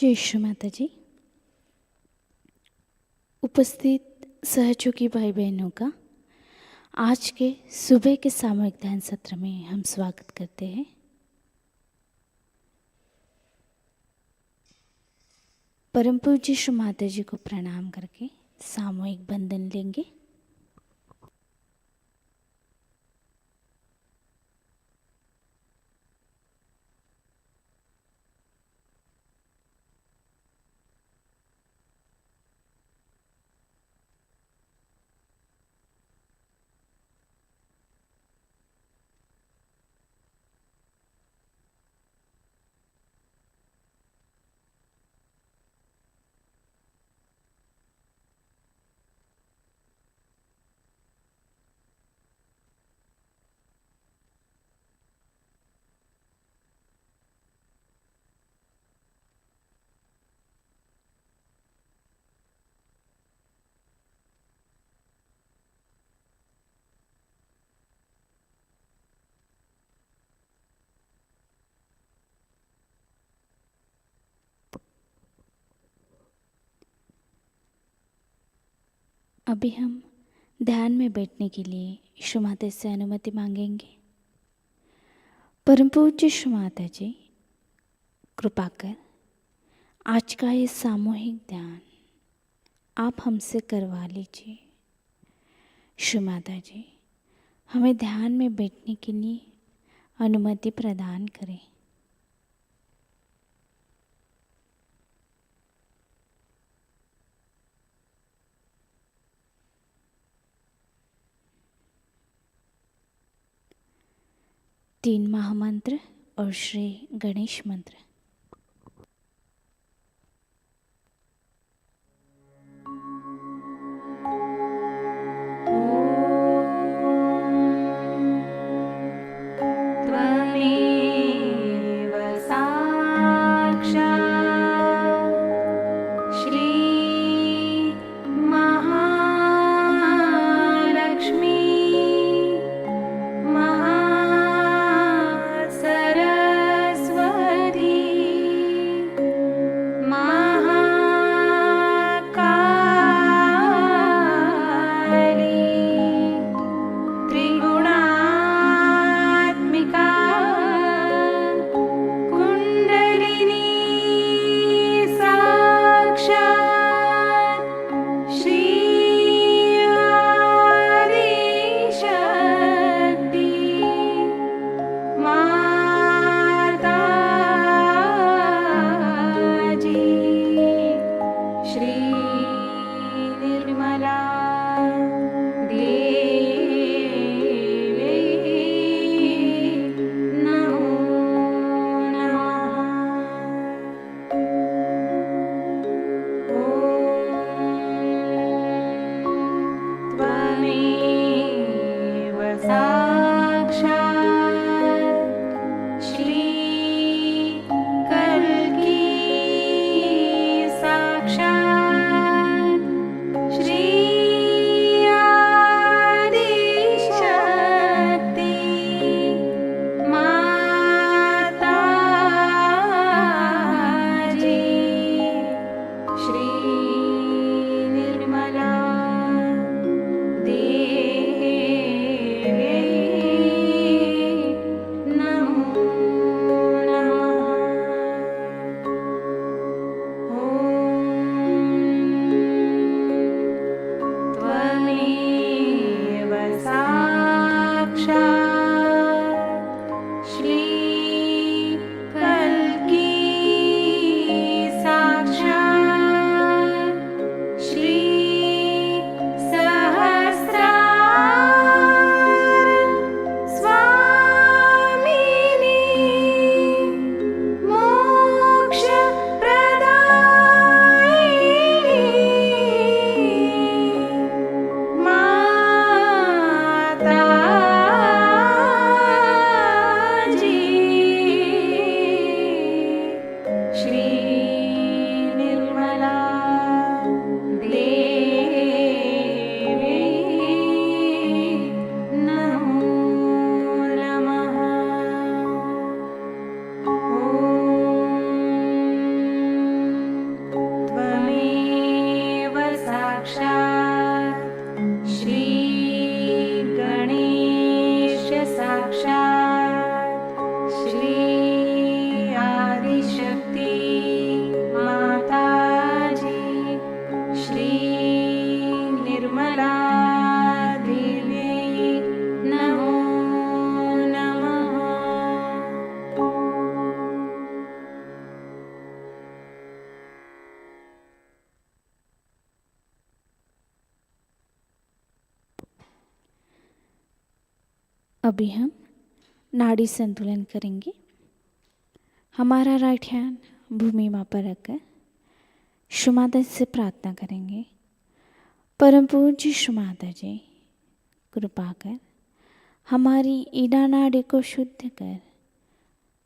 जय श्री माताजी। उपस्थित सहयोगी भाई बहनों का आज के सुबह के सामूहिक ध्यान सत्र में हम स्वागत करते हैं। परम पूज्य श्री माताजी को प्रणाम करके सामूहिक बंधन लेंगे। अभी हम ध्यान में बैठने के लिए श्री माता से अनुमति मांगेंगे। परम पूज्य श्री माता जी, कृपा कर आज का ये सामूहिक ध्यान आप हमसे करवा लीजिए। श्री माता जी, हमें ध्यान में बैठने के लिए अनुमति प्रदान करें। तीन महामंत्र और श्री गणेश मंत्र। जी अभी हम नाड़ी संतुलन करेंगे। हमारा राइट हैंड भूमि माँ पर रखकर श्री माता से प्रार्थना करेंगे। परम पूज्य श्री माता जी, कृपा कर हमारी ईड़ा नाड़ी को शुद्ध कर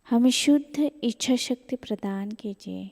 हमें शुद्ध इच्छा शक्ति प्रदान कीजिए।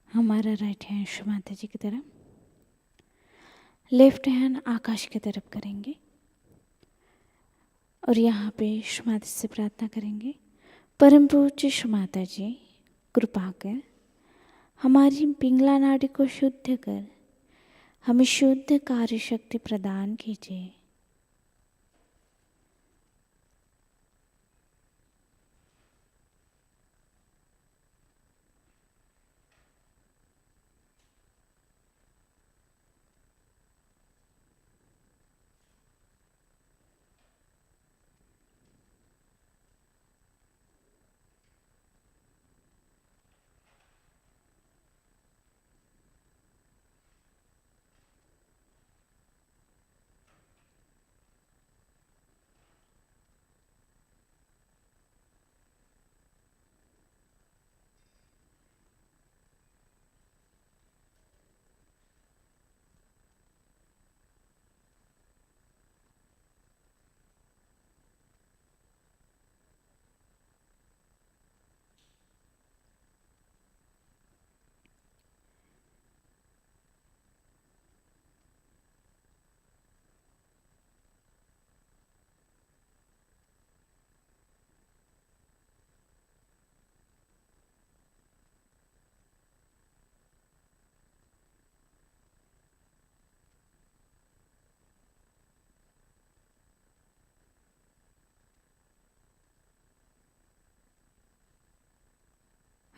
हमारा राइट हैंड श्री माता जी की तरफ, लेफ्ट हैंड आकाश की तरफ करेंगे और यहाँ पे श्री माता से प्रार्थना करेंगे। परम पूज्य श्री माता जी, कृपा कर हमारी पिंगला नाड़ी को शुद्ध कर हमें शुद्ध कार्य शक्ति प्रदान कीजिए।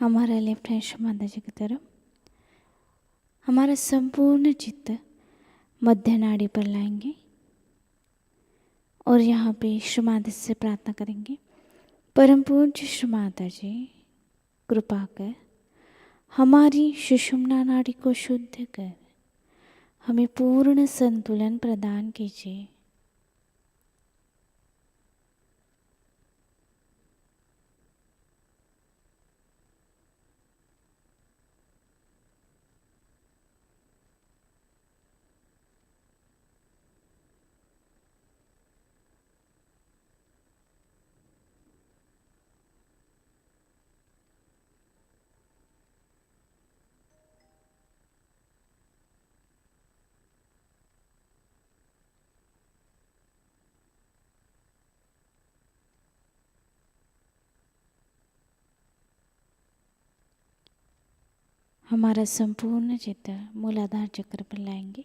हमारा लेफ्ट हैंड श्री माता जी की तरफ, हमारा संपूर्ण चित्त मध्य नाड़ी पर लाएंगे और यहाँ पे श्री माता से प्रार्थना करेंगे। परम पूज्य श्री माता जी, कृपा कर हमारी सुषुम्ना नाड़ी को शुद्ध कर हमें पूर्ण संतुलन प्रदान कीजिए। हमारा संपूर्ण चित्त मूलाधार चक्र पर लाएंगे।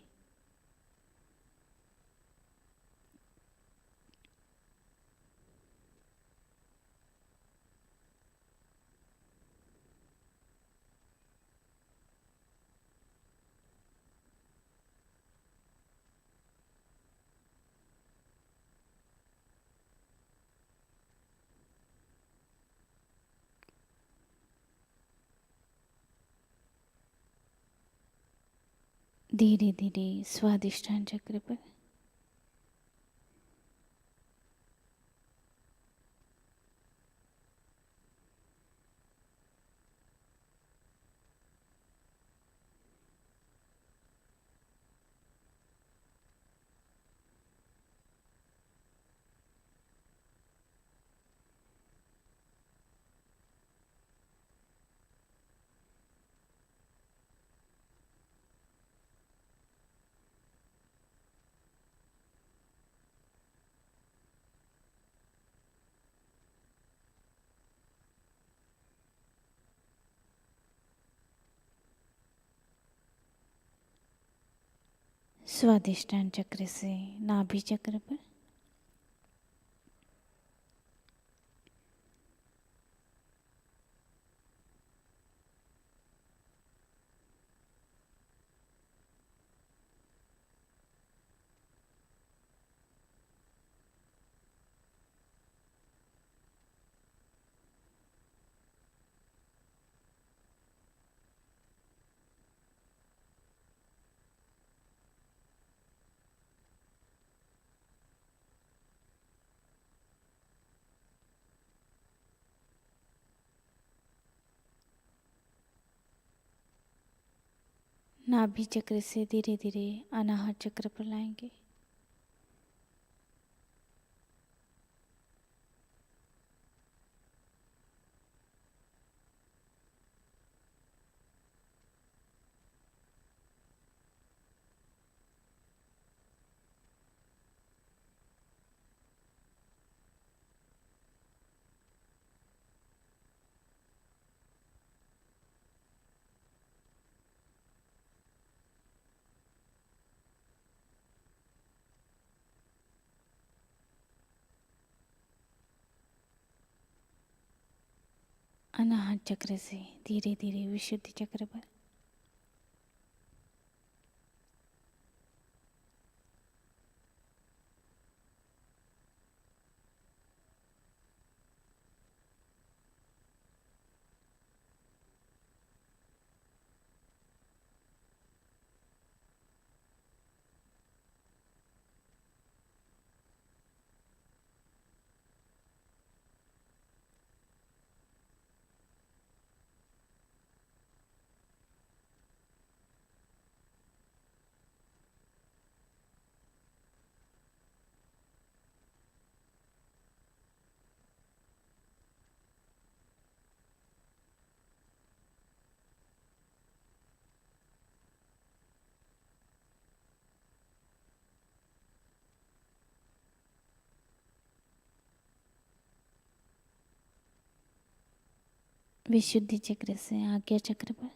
धीरे धीरे स्वादिष्ठान चक्र पर। स्वादिष्ठान चक्र से नाभि चक्र पर। नाभि चक्र से धीरे धीरे अनाहत चक्र पर लाएंगे। अनाहत चक्र से धीरे धीरे विशुद्धि चक्र पर। विशुद्धि चक्र से आज्ञा चक्र पर।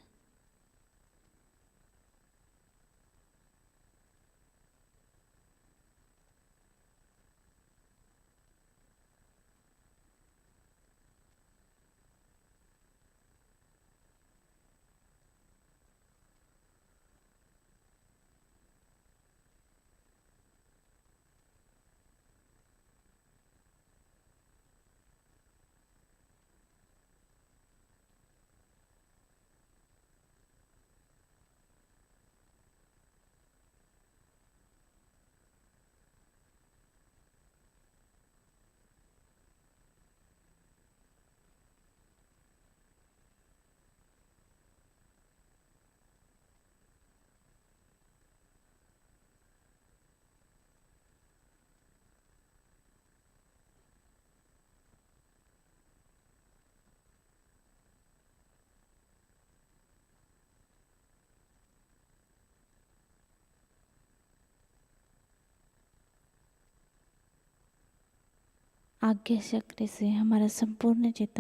आज्ञा चक्र से हमारा संपूर्ण चित्त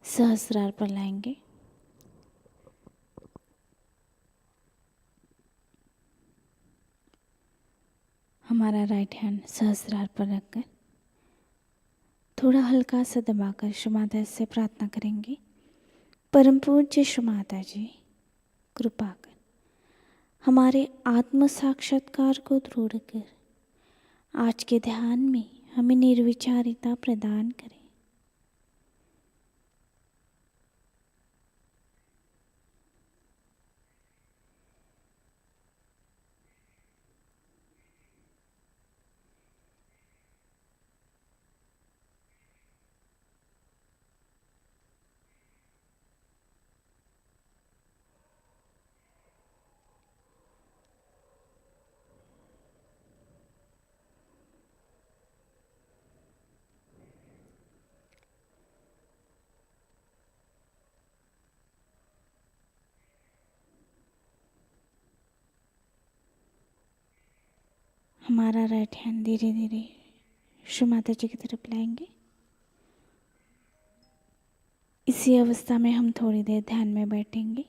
सहस्रार पर लाएंगे। हमारा राइट हैंड सहस्रार पर रखकर थोड़ा हल्का सा दबाकर श्री माता से प्रार्थना करेंगे। परम पूज्य श्री माता जी, कृपा कर हमारे आत्म साक्षात्कार को दृढ़ कर आज के ध्यान में हमें निर्विचारिता प्रदान करें। हमारा राइट हैंड धीरे धीरे श्री माता जी की तरफ लाएंगे। इसी अवस्था में हम थोड़ी देर ध्यान में बैठेंगे।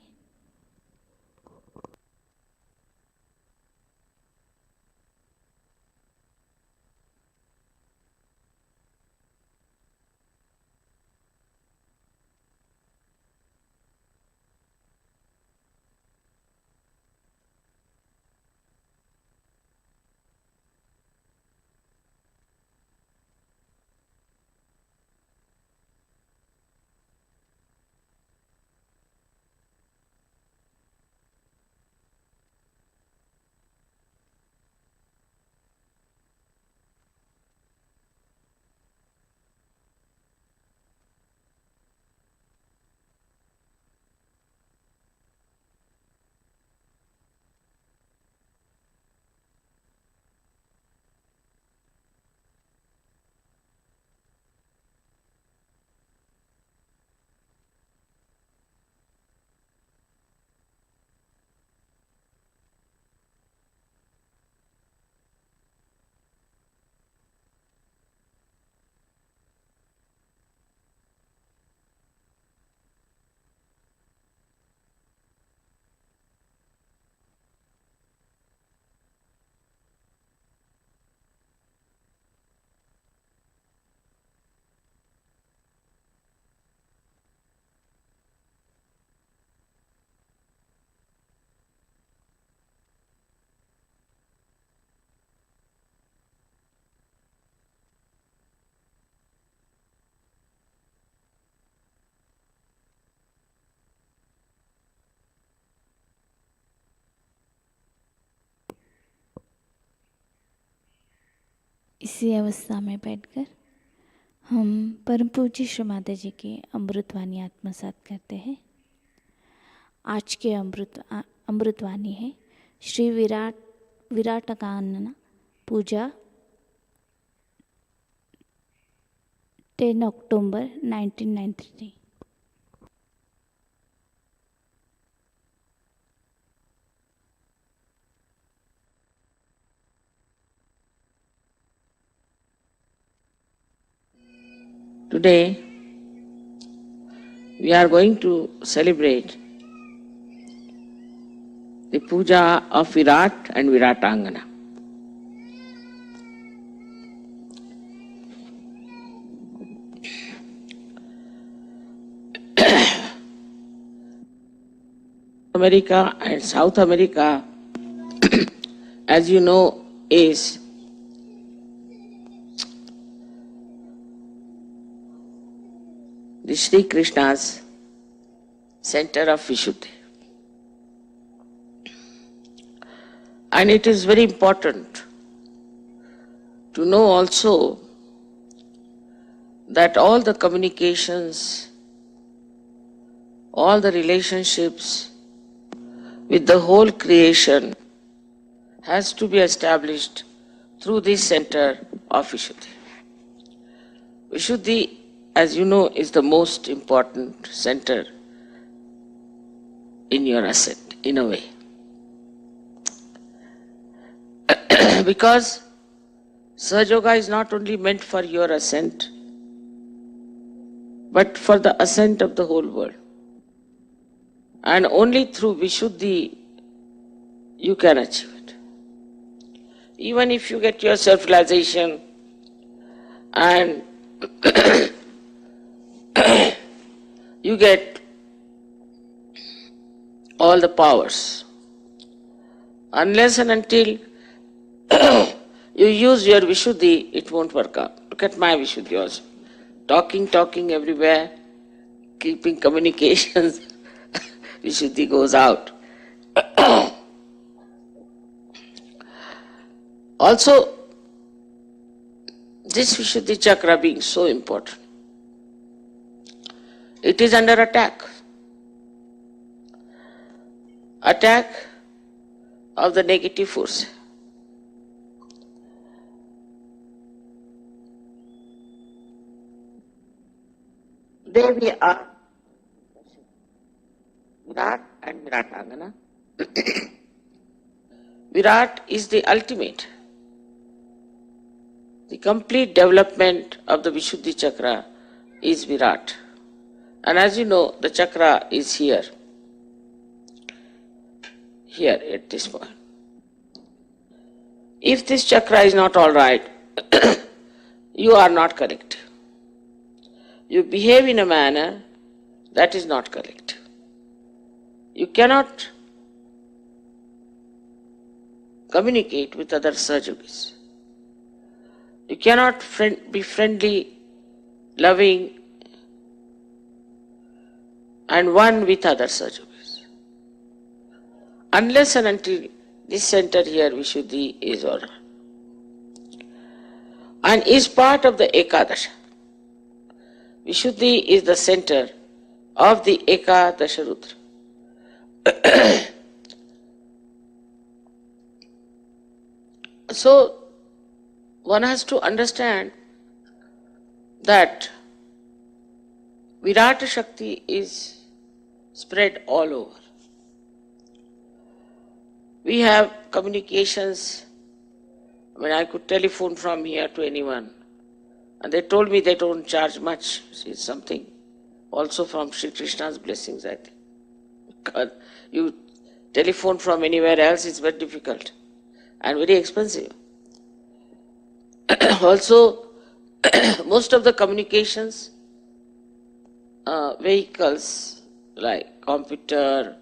इसी अवस्था में बैठकर हम परम पूज्य श्री माता जी की अमृतवाणी आत्मसात करते हैं। आज के अमृतवाणी है श्री विराटकानना पूजा 10 अक्टूबर 1993। Today, we are going to celebrate the puja of Virat and Viratangana. America and South America, as you know, is the Shri Krishna's center of Vishuddhi. And it is very important to know also that all the communications, all the relationships with the whole creation has to be established through this center of Vishuddhi. Vishuddhi, as you know, is the most important center in your ascent, in a way. Because Sahajayoga is not only meant for your ascent, but for the ascent of the whole world. And only through Vishuddhi you can achieve it. Even if you get your self-realization and you get all the powers, unless and until you use your Vishuddhi, it won't work out. Look at my Vishuddhi also. Talking everywhere, keeping communications, Vishuddhi goes out. Also, this Vishuddhi chakra being so important, it is under attack. Attack of the negative force. There we are, Virat and Viratangana. Virat is the ultimate. The complete development of the Vishuddhi chakra is Virat. And as you know, the chakra is here at this point. If this chakra is not all right, you are not correct. You behave in a manner that is not correct. You cannot communicate with other Sahajogis. You cannot be friendly, loving, and one with other Sahajogis. Unless and until this center here, Vishuddhi, is all right. And is part of the Ekadasha. Vishuddhi is the center of the Ekadasha Rudra. So, one has to understand that Virata Shakti is spread all over. We have communications. I mean, I could telephone from here to anyone. And they told me they don't charge much. It's something also from Shri Krishna's blessings, I think. Because you telephone from anywhere else, it's very difficult and very expensive. Also, most of the communications vehicles like computer,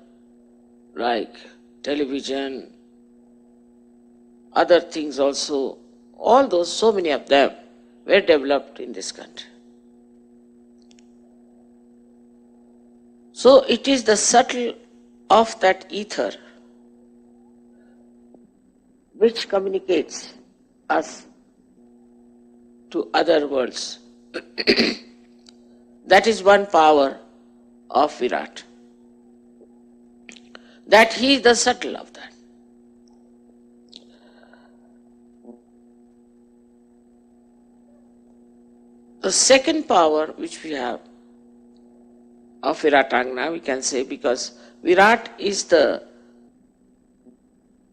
like television, other things also, all those, so many of them were developed in this country. So it is the subtle of that ether which communicates us to other worlds. That is one power of Virat. That he is the subtle of that. The second power which we have of Viratangana, we can say, because Virat is the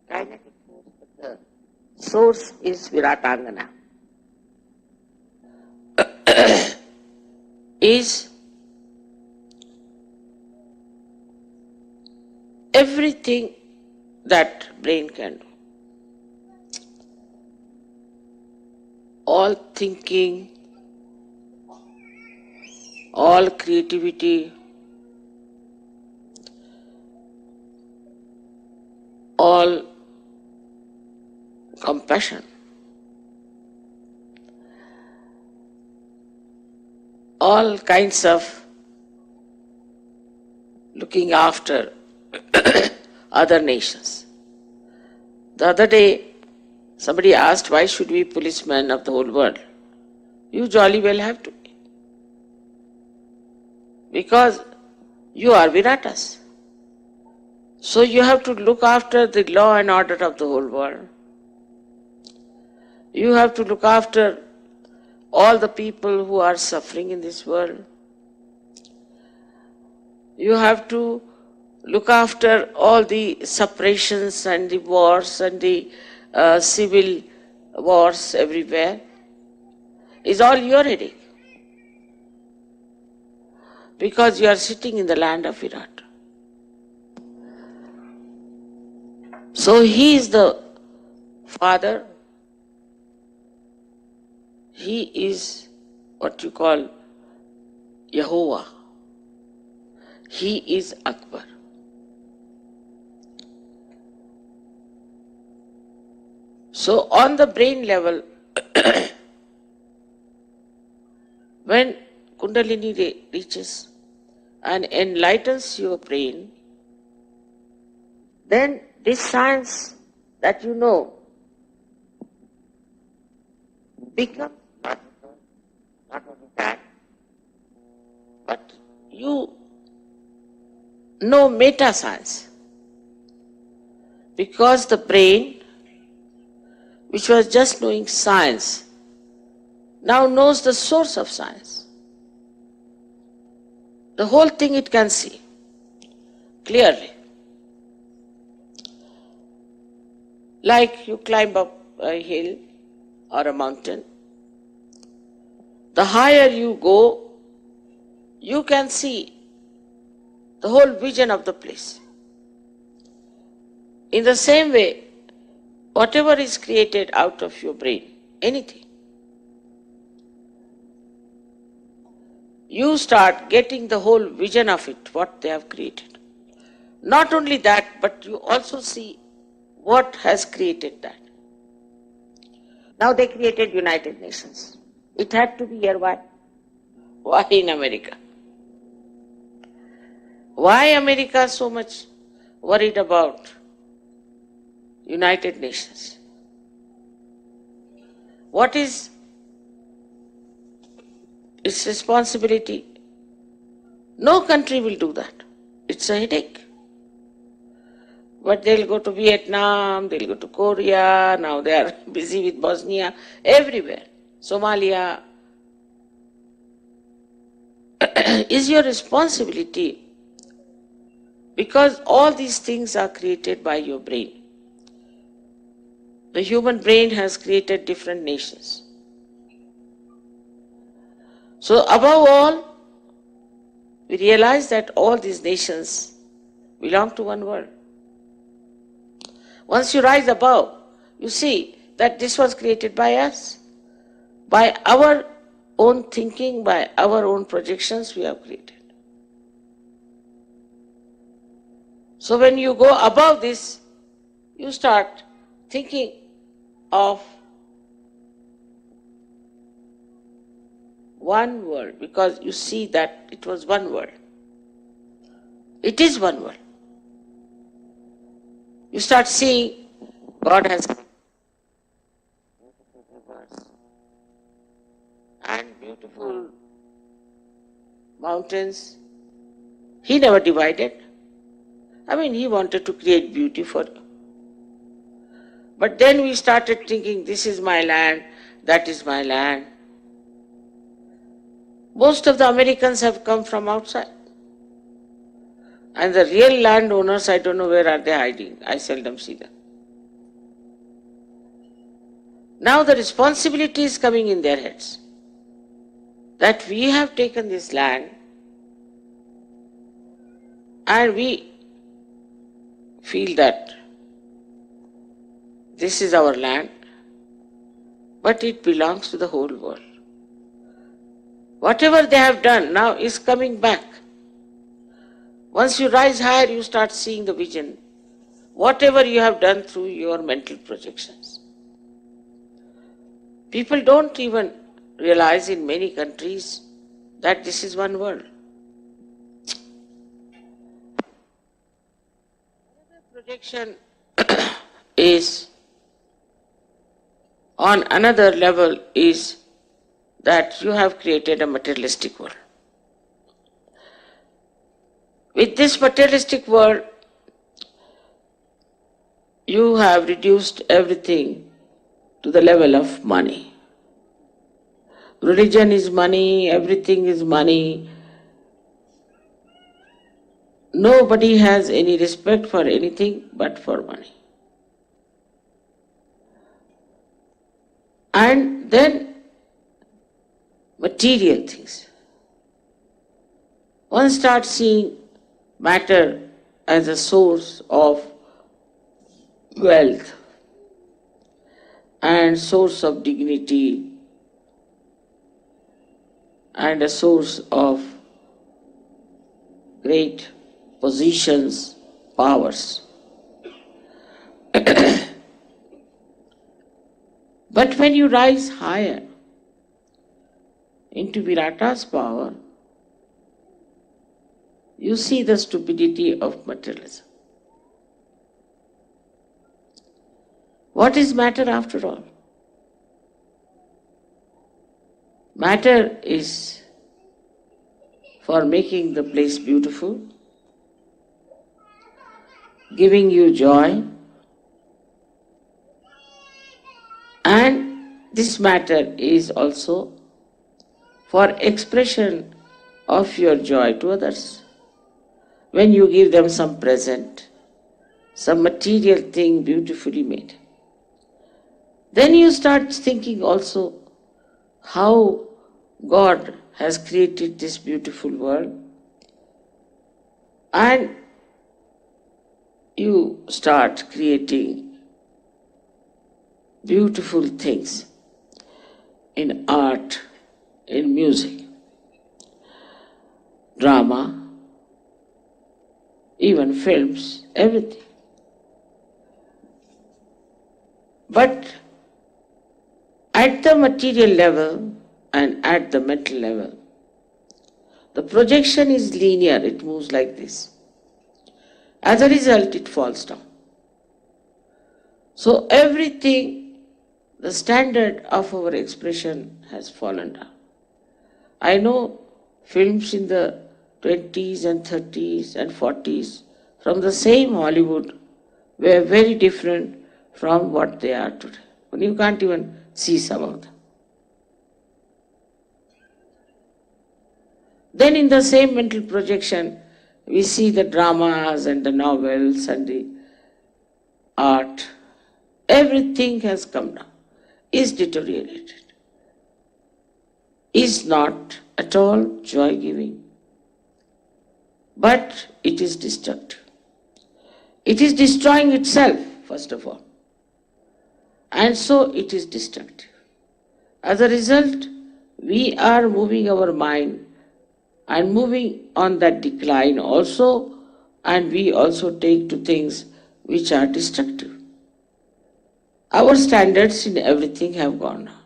kinetic force, the source is Viratangana, is everything that brain can do. All thinking, all creativity, all compassion, all kinds of looking after other nations. The other day, somebody asked, why should we be policemen of the whole world? You jolly well have to be. Because you are Viratas. So you have to look after the law and order of the whole world. You have to look after all the people who are suffering in this world. You have to look after all the separations and the wars and the civil wars everywhere. It's all your headache. Because you are sitting in the land of Virat. So he is the father. He is what you call Yehovah. He is Akbar. So on the brain level, when Kundalini reaches and enlightens your brain, then this science that you know becomes not only that, but you know meta science. Because the brain, which was just knowing science, now knows the source of science. The whole thing it can see clearly. Like you climb up a hill or a mountain, the higher you go, you can see the whole vision of the place. In the same way, whatever is created out of your brain, anything, you start getting the whole vision of it, what they have created. Not only that, but you also see what has created that. Now they created United Nations. It had to be here. Why? Why in America? Why America so much worried about United Nations? What is its responsibility? No country will do that. It's a headache. But they'll go to Vietnam, they'll go to Korea, now they are busy with Bosnia, everywhere. Somalia. Is your responsibility, because all these things are created by your brain. The human brain has created different nations. So above all, we realize that all these nations belong to one world. Once you rise above, you see that this was created by us. By our own thinking, by our own projections, we have created. So when you go above this, you start thinking of one world, because you see that it was one world. It is one world. You start seeing God has and beautiful mountains. He never divided. I mean, He wanted to create beauty for you. But then we started thinking, this is my land, that is my land. Most of the Americans have come from outside. And the real landowners, I don't know where are they hiding. I seldom see them. Now the responsibility is coming in their heads, that we have taken this land and we feel that this is our land, but it belongs to the whole world. Whatever they have done now is coming back. Once you rise higher, you start seeing the vision. Whatever you have done through your mental projections. People don't even realize in many countries that this is one world. Another projection is on another level is that you have created a materialistic world. With this materialistic world, you have reduced everything to the level of money. Religion is money, everything is money. Nobody has any respect for anything but for money. And then material things. One starts seeing matter as a source of wealth and source of dignity and a source of great positions, powers. But when you rise higher into Virata's power, you see the stupidity of materialism. What is matter after all? Matter is for making the place beautiful, giving you joy, and this matter is also for expression of your joy to others. When you give them some present, some material thing beautifully made, then you start thinking also how God has created this beautiful world, and you start creating beautiful things in art, in music, drama, even films, everything. But at the material level and at the mental level, the projection is linear, it moves like this. As a result, it falls down. So everything, the standard of our expression has fallen down. I know films in the 20s and 30s and 40s from the same Hollywood were very different from what they are today. And you can't even see some of them. Then in the same mental projection, we see the dramas and the novels and the art. Everything has come down, is deteriorated, is not at all joy-giving, but it is destructive. It is destroying itself, first of all, and so it is destructive. As a result, we are moving our mind and moving on that decline also, and we also take to things which are destructive. Our standards in everything have gone down.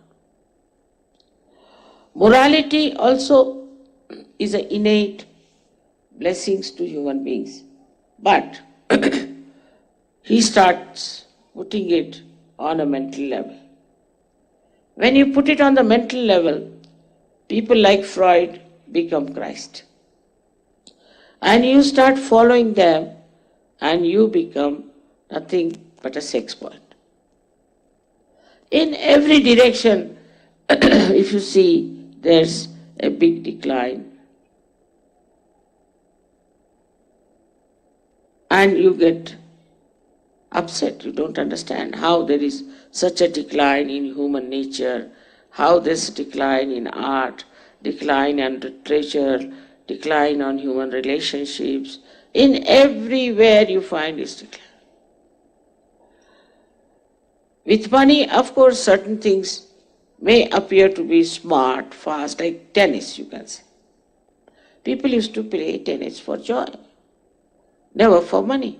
Morality also is an innate blessings to human beings, but he starts putting it on a mental level. When you put it on the mental level, people like Freud become Christ. And you start following them and you become nothing but a sex point. In every direction, if you see, there's a big decline. And you get upset. You don't understand how there is such a decline in human nature, how there's decline in art, decline in literature, decline on human relationships. In everywhere you find this decline. With money, of course, certain things may appear to be smart, fast, like tennis, you can say. People used to play tennis for joy, never for money.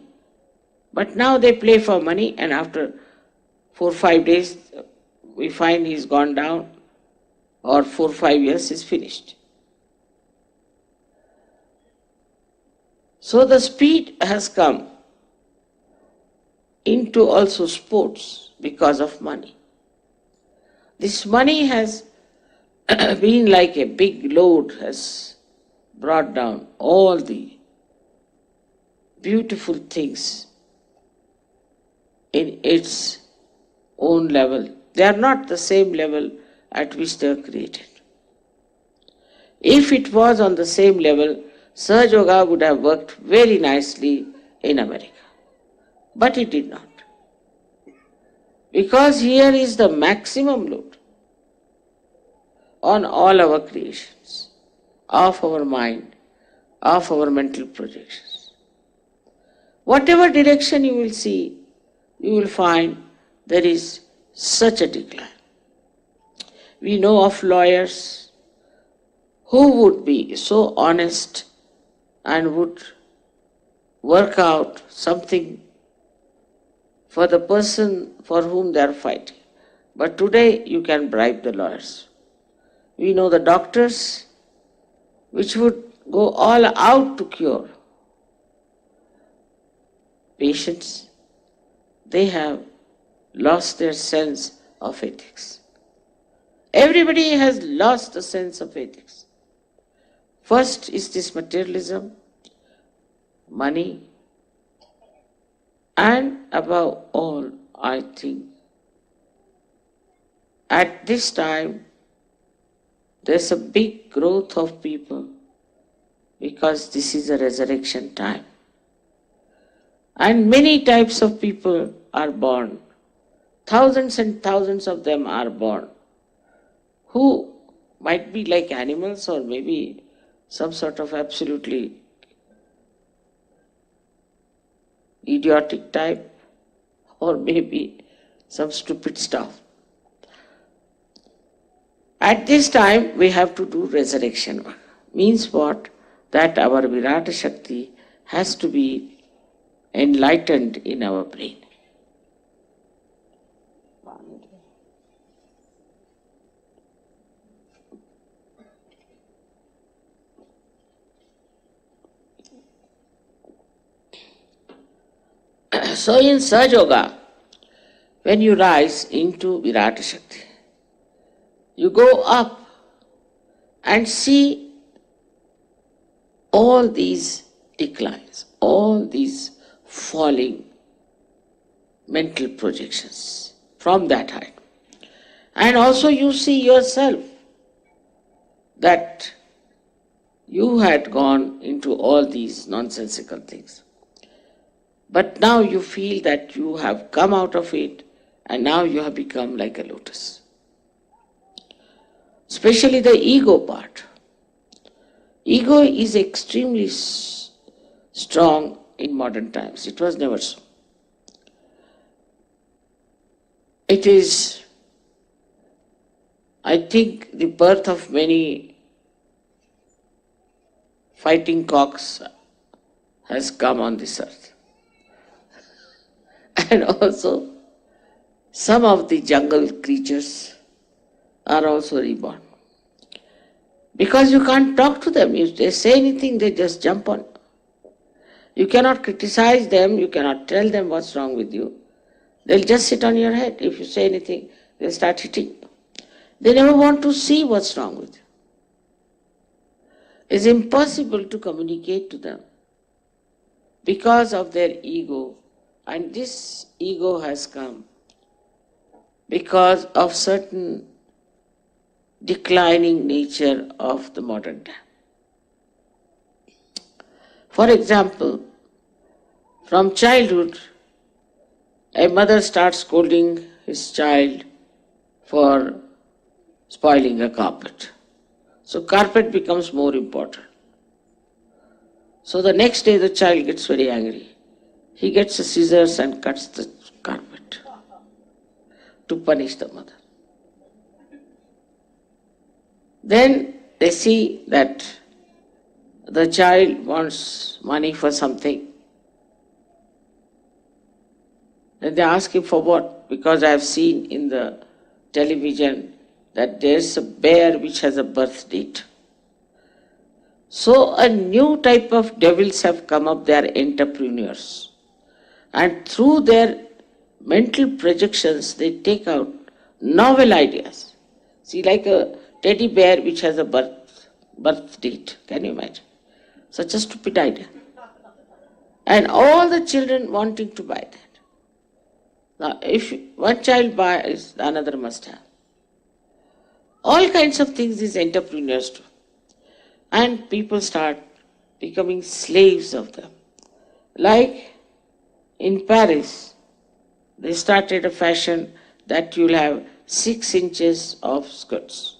But now they play for money, and after 4 or 5 days, we find he's gone down, or 4 or 5 years is finished. So the speed has come into also sports because of money. This money has been like a big load, has brought down all the beautiful things in its own level. They are not the same level at which they are created. If it was on the same level, Sahajayoga would have worked very nicely in America. But it did not. Because here is the maximum load on all our creations, of our mind, of our mental projections. Whatever direction you will see, you will find there is such a decline. We know of lawyers who would be so honest and would work out something for the person for whom they are fighting. But today you can bribe the lawyers. We know the doctors which would go all out to cure patients. They have lost their sense of ethics. Everybody has lost the sense of ethics. First is this materialism, money, and above all, I think, at this time, there's a big growth of people because this is a resurrection time. And many types of people are born. Thousands and thousands of them are born, who might be like animals or maybe some sort of absolutely idiotic type or maybe some stupid stuff. At this time we have to do resurrection work. Means what? That our Virata Shakti has to be enlightened in our brain. So in Sahajayoga, when you rise into Virata Shakti, you go up and see all these declines, all these falling mental projections from that height. And also you see yourself that you had gone into all these nonsensical things. But now you feel that you have come out of it and now you have become like a lotus. Especially the ego part. Ego is extremely strong in modern times. It was never so. It is, I think, the birth of many fighting cocks has come on this earth. And also, some of the jungle creatures are also reborn. Because you can't talk to them. If they say anything, they just jump on. You cannot criticize them, you cannot tell them what's wrong with you. They'll just sit on your head. If you say anything, they'll start hitting. They never want to see what's wrong with you. It's impossible to communicate to them because of their ego. And this ego has come because of certain declining nature of the modern time. For example, from childhood, a mother starts scolding his child for spoiling a carpet. So carpet becomes more important. So the next day the child gets very angry. He gets the scissors and cuts the carpet to punish the mother. Then they see that the child wants money for something. Then they ask him for what? Because I have seen in the television that there's a bear which has a birth date. So a new type of devils have come up, they are entrepreneurs. And through their mental projections, they take out novel ideas. See, like a teddy bear which has a birth date. Can you imagine? Such a stupid idea. And all the children wanting to buy that. Now, if one child buys, the another must have. All kinds of things these entrepreneurs do. And people start becoming slaves of them. Like in Paris, they started a fashion that you'll have 6 inches of skirts.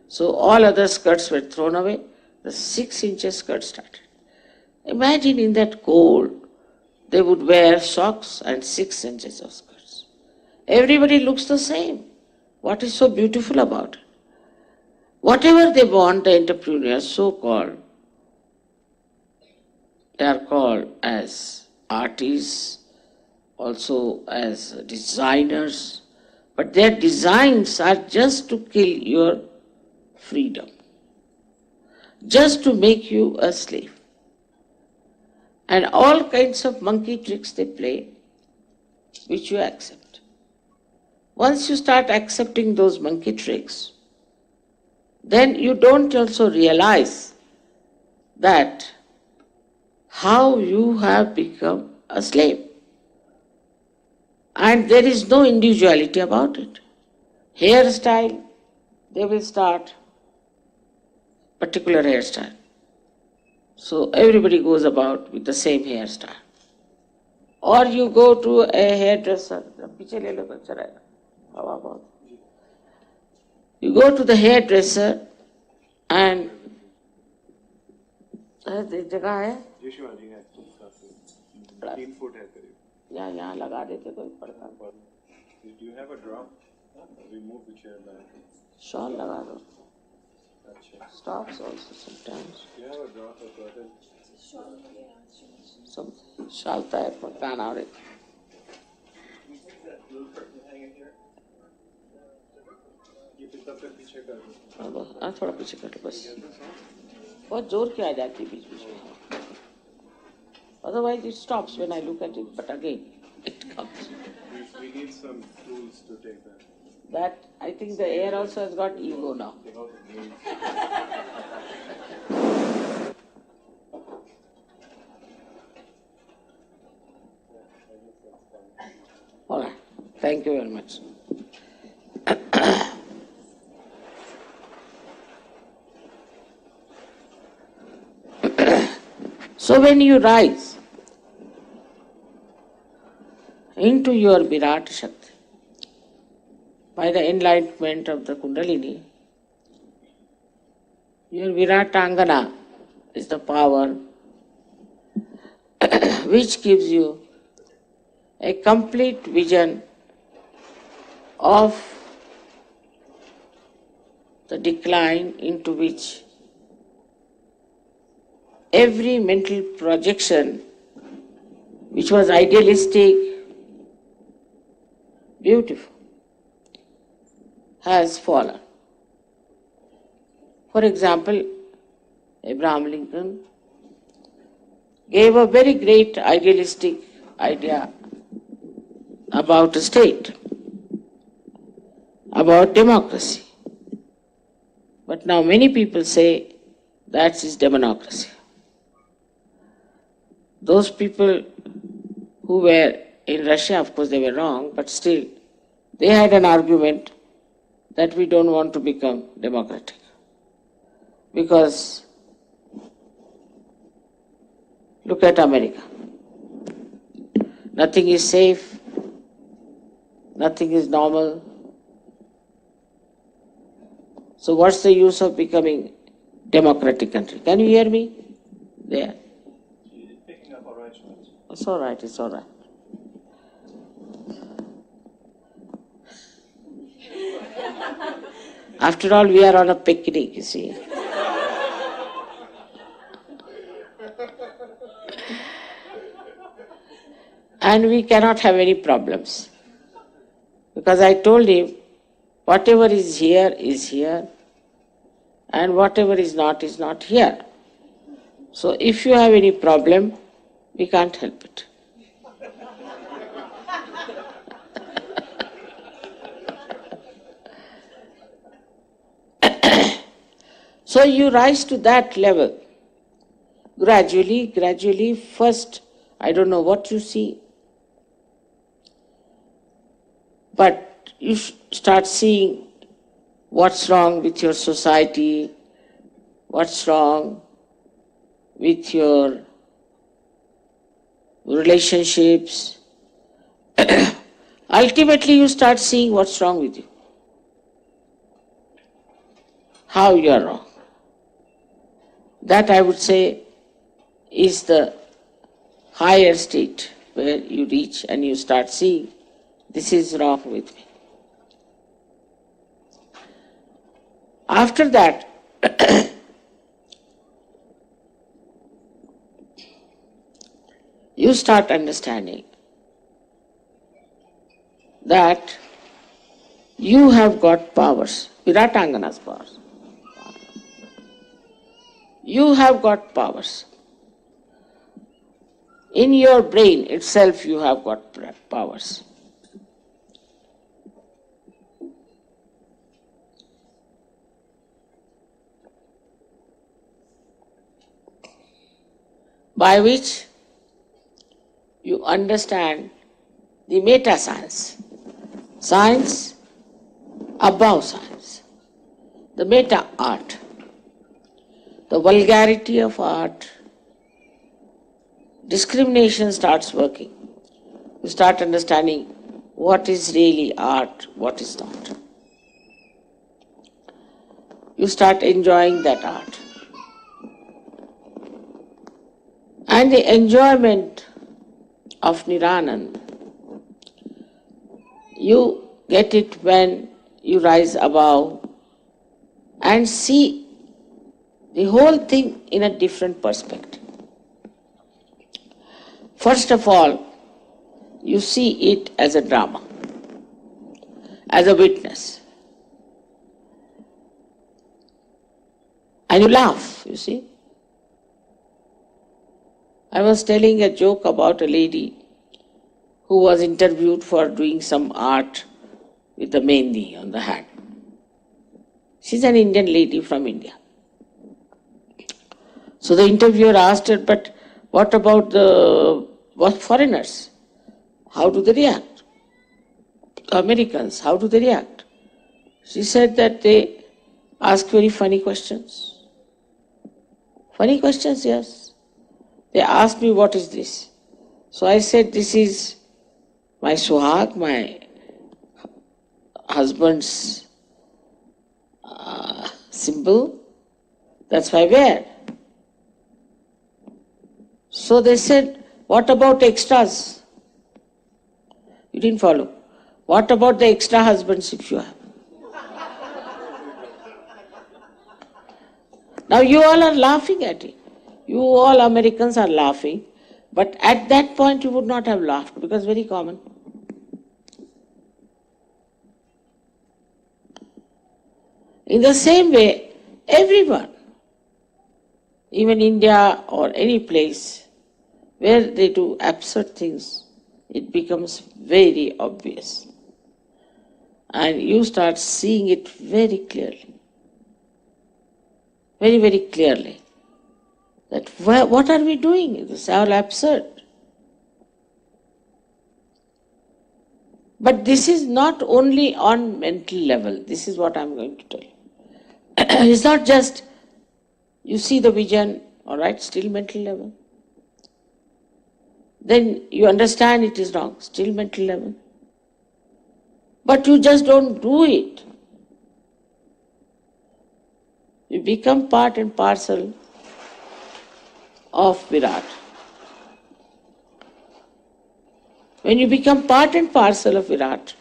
So all other skirts were thrown away, the 6 inches skirt started. Imagine in that cold, they would wear socks and 6 inches of skirts. Everybody looks the same. What is so beautiful about it? Whatever they want, the entrepreneurs, so-called, they are called as artists, also as designers, but their designs are just to kill your freedom, just to make you a slave. And all kinds of monkey tricks they play, which you accept. Once you start accepting those monkey tricks, then you don't also realize that how you have become a slave. And there is no individuality about it. Hairstyle, they will start particular hairstyle. So everybody goes about with the same hairstyle. Or you go to a hairdresser, You go to the hairdresser and जगह है जी शिवाजी है 3 foot है करीब या यहाँ लगा देते कोई पड़ता Do you have a drum? We move the chair back. Shawl लगा दो अच्छा stops also sometimes Do you have a drum for curtain? some shawl type of pan out it ये पिता फिर पीछे कर दो थोड़ा पीछे कर लो बस बहुत जोर की आ जाती है बीच बीच में otherwise it stops when I look at it but again it comes We need some tools to take that. that I think the air also has got ego now all right thank you very much so when you rise into your Virat Shakti by the enlightenment of the Kundalini, your Viratangana is the power which gives you a complete vision of the decline into which every mental projection which was idealistic, beautiful, has fallen. For example, Abraham Lincoln gave a very great idealistic idea about a state, about democracy. But now many people say that is democracy. Those people who were in Russia, of course they were wrong, but still they had an argument that we don't want to become democratic. Because look at America. Nothing is safe, nothing is normal. So what's the use of becoming democratic country? Can you hear me? There. It's picking up all right, Shivaji. It's all right, it's all right. After all, we are on a picnic, you see. And we cannot have any problems. Because I told him, whatever is here, and whatever is not here. So if you have any problem, we can't help it. So you rise to that level. Gradually, first, I don't know what you see, but you start seeing what's wrong with your society, what's wrong with your relationships. Ultimately, you start seeing what's wrong with you, how you are wrong. That, I would say, is the higher state where you reach and you start seeing this is wrong with me. After that, you start understanding that you have got powers, Viratangana's powers. You have got powers. In your brain itself you have got powers. By which you understand the meta science, science above science, the meta art, the vulgarity of art. Discrimination starts working. You start understanding what is really art, what is not. you start enjoying that art. And the enjoyment of Niranand, you get it when you rise above and see the whole thing in a different perspective. First of all, you see it as a drama, as a witness. And you laugh, you see. I was telling a joke about a lady who was interviewed for doing some art with a mehndi on the hand. She's an Indian lady from India. So the interviewer asked her, but what about what foreigners? How do they react? Americans, how do they react? She said that they ask very funny questions. Funny questions, yes. They asked me, what is this? So I said, this is my suhag, my husband's symbol. That's why I wear. So they said, what about extras? You didn't follow. What about the extra husbands if you have? Now you all are laughing at it. You all Americans are laughing. But at that point you would not have laughed because it's very common. In the same way, everyone, even India or any place where they do absurd things, it becomes very obvious. And you start seeing it very clearly. Very, very clearly. That what are we doing? It's all absurd. But this is not only on mental level. This is what I'm going to tell you. It's not just you see the vision, all right, still mental level. Then you understand it is wrong, still mental level. But you just don't do it. You become part and parcel of Virat. When you become part and parcel of Virat,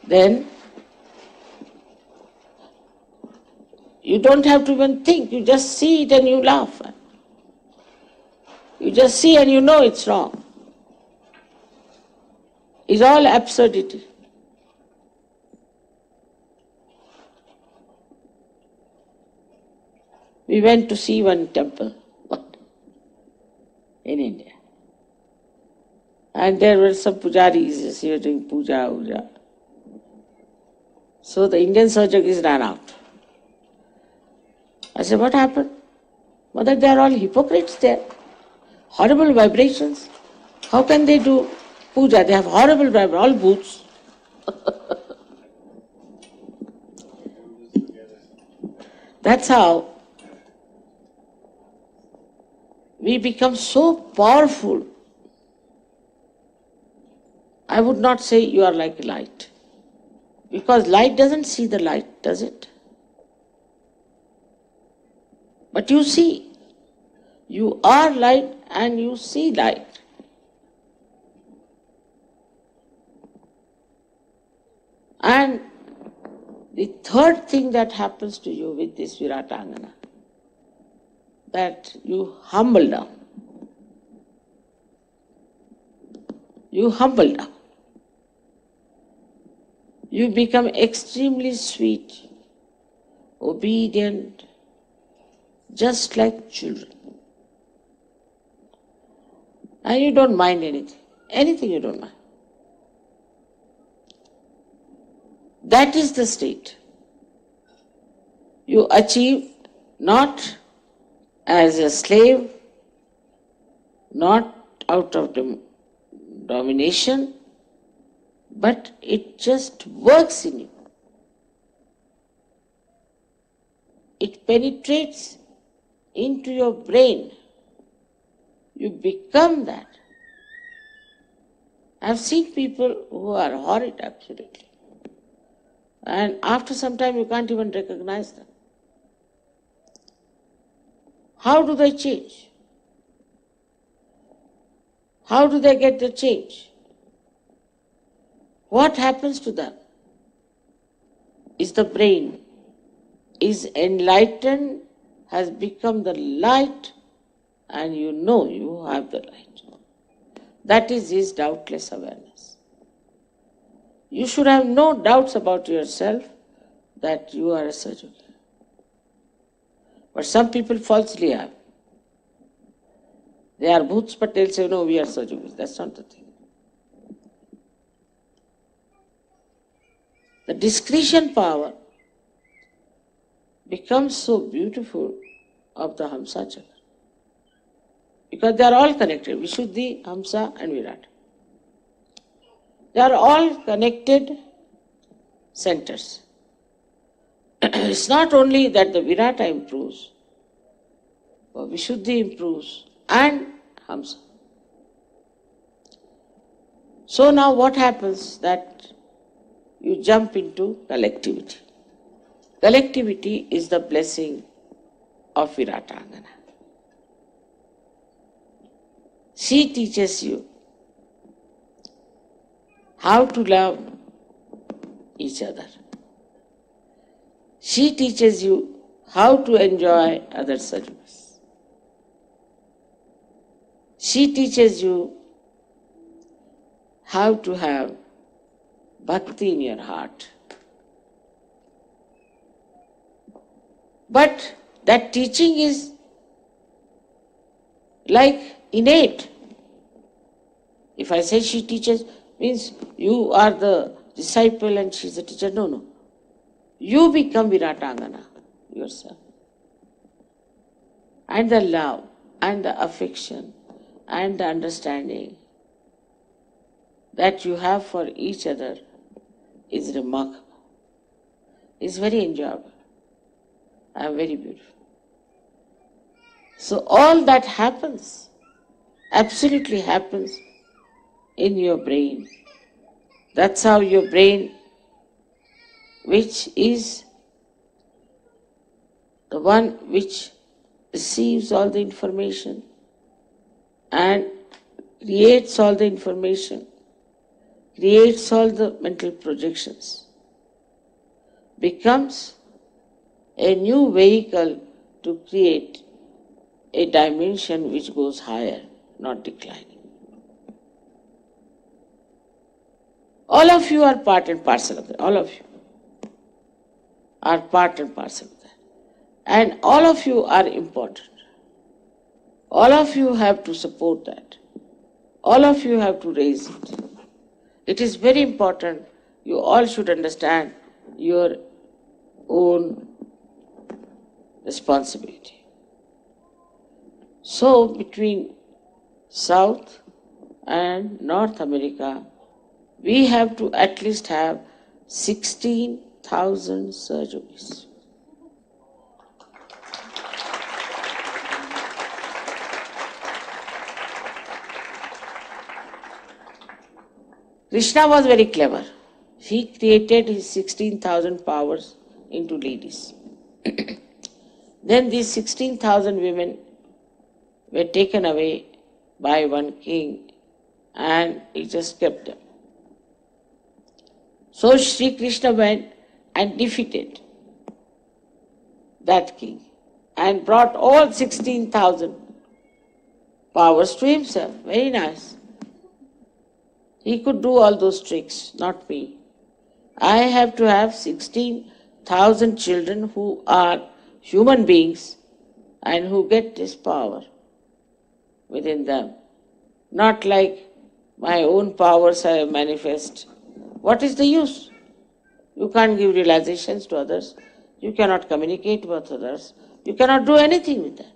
then you don't have to even think, you just see it and you laugh. You just see and you know it's wrong. It's all absurdity. We went to see one temple in India. And there were some pujaris here doing puja. So the Indian Sahajayogas ran out. I said, what happened? Mother, they are all hypocrites there. Horrible vibrations. How can they do puja? They have horrible vibrations, all boots. That's how we become so powerful. I would not say you are like light. Because light doesn't see the light, does it? But you see. You are light and you see light. And the third thing that happens to you with this Viratangana, that you humble down. You humble down. You become extremely sweet, obedient, just like children. And you don't mind anything. Anything you don't mind. That is the state. You achieve not as a slave, not out of domination, but it just works in you. It penetrates into your brain. You become that. I've seen people who are horrid, absolutely. And after some time you can't even recognize them. How do they change? How do they get the change? What happens to them? Is the brain is enlightened, has become the light, and you know you have the light. That is his doubtless awareness. You should have no doubts about yourself that you are a Sahajayogi. But some people falsely have. They are bhoots, but they'll say, no, we are Sahajayogis. That's not the thing. The discretion power becomes so beautiful of the Hamsa Chakra. Because they are all connected. Vishuddhi, Hamsa and Virat. They are all connected centers. It's not only that the Virata improves, but Vishuddhi improves and Hamsa. So now what happens that you jump into collectivity. Collectivity is the blessing of Viratangana. She teaches you how to love each other. She teaches you how to enjoy other Sahajayogas. She teaches you how to have bhakti in your heart. But that teaching is like innate. If I say she teaches, means you are the disciple and she is the teacher. No, no. You become Viratangana yourself. And the love and the affection and the understanding that you have for each other is remarkable. It's very enjoyable and very beautiful. So all that happens, absolutely happens in your brain. That's how your brain, which is the one which receives all the information and creates all the information, creates all the mental projections, becomes a new vehicle to create a dimension which goes higher, not declining. All of you are part and parcel of that. All of you are part and parcel of that. And all of you are important. All of you have to support that. All of you have to raise it. It is very important. You all should understand your own responsibility. So between South and North America, we have to at least have 16,000 Sahajayogis. Krishna was very clever. He created his 16,000 powers into ladies. Then these 16,000 women were taken away by one king and he just kept them. So Shri Krishna went and defeated that king and brought all 16,000 powers to himself. Very nice. He could do all those tricks, not me. I have to have 16,000 children who are human beings and who get this power within them. Not like my own powers I manifest. What is the use? You can't give realizations to others. You cannot communicate with others. You cannot do anything with that.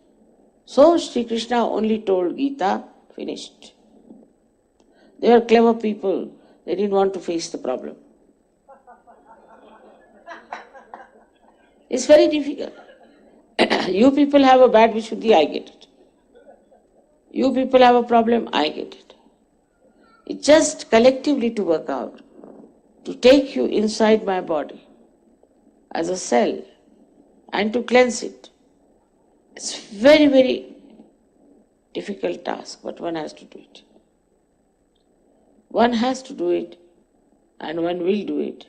So Sri Krishna only told Gita, finished. They were clever people. They didn't want to face the problem. It's very difficult. You people have a bad Vishuddhi, I get it. You people have a problem, I get it. It's just collectively to work out, to take you inside my body, as a cell and to cleanse it. It's very, very difficult task, but one has to do it. One has to do it and one will do it.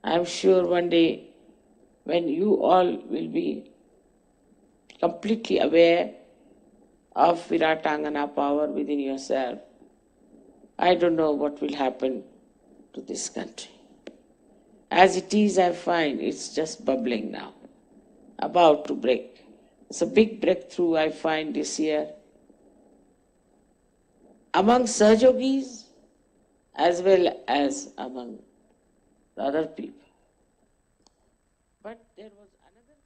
I'm sure one day when you all will be completely aware of Viratangana power within yourself, I don't know what will happen to this country. As it is, I find it's just bubbling now, about to break. It's a big breakthrough I find this year among Sahajogis as well as among the other people. But there was another.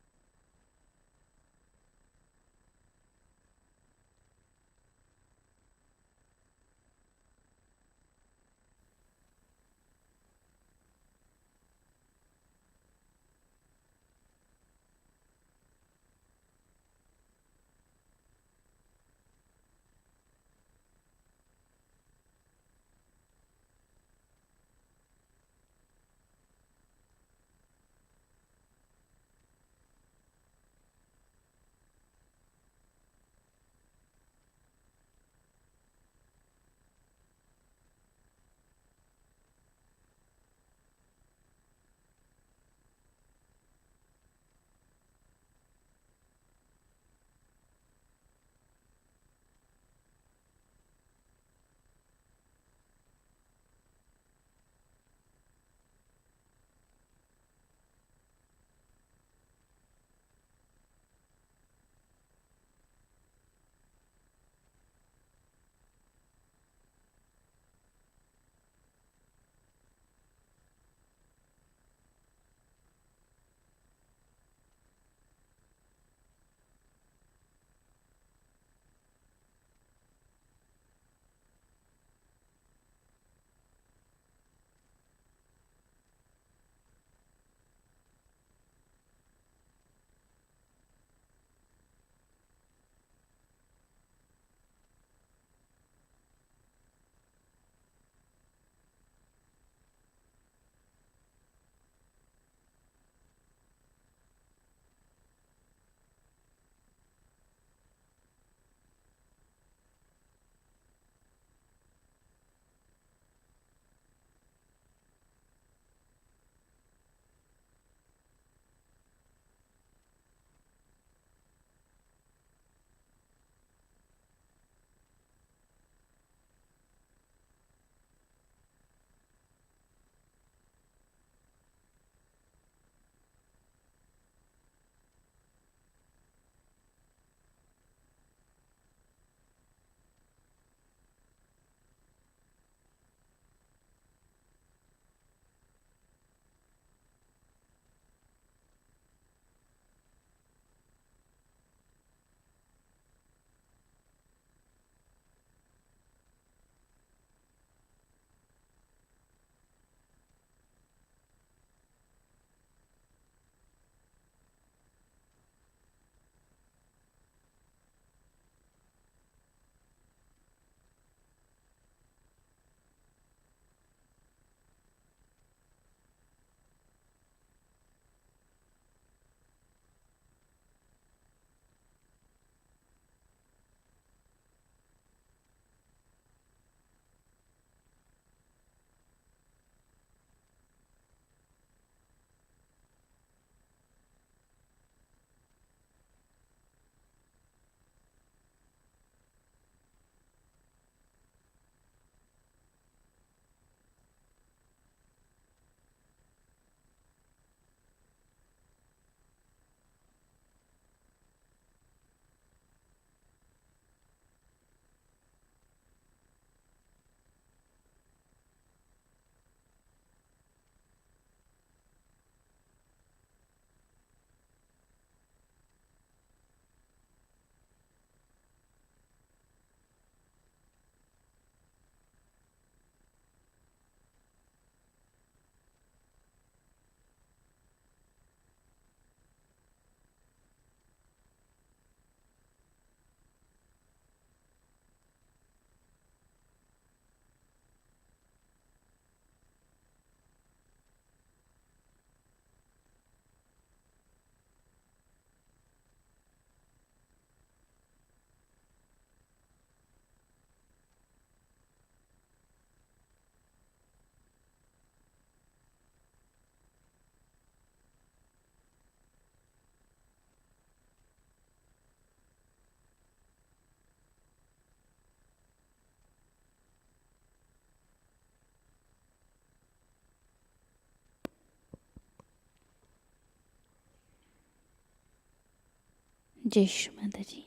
जय श्री माताजी।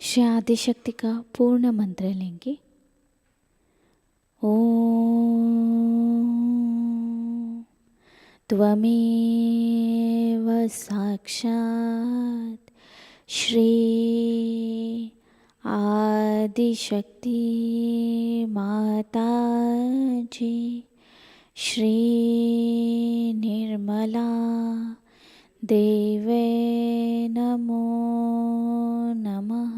श्री आदिशक्ति का पूर्ण मंत्र लेंगे। ओम त्वमेव साक्षात् श्री आदिशक्ति माताजी श्री निर्मला देवे नमो नमः।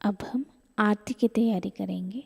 अब हम आरती की तैयारी करेंगे।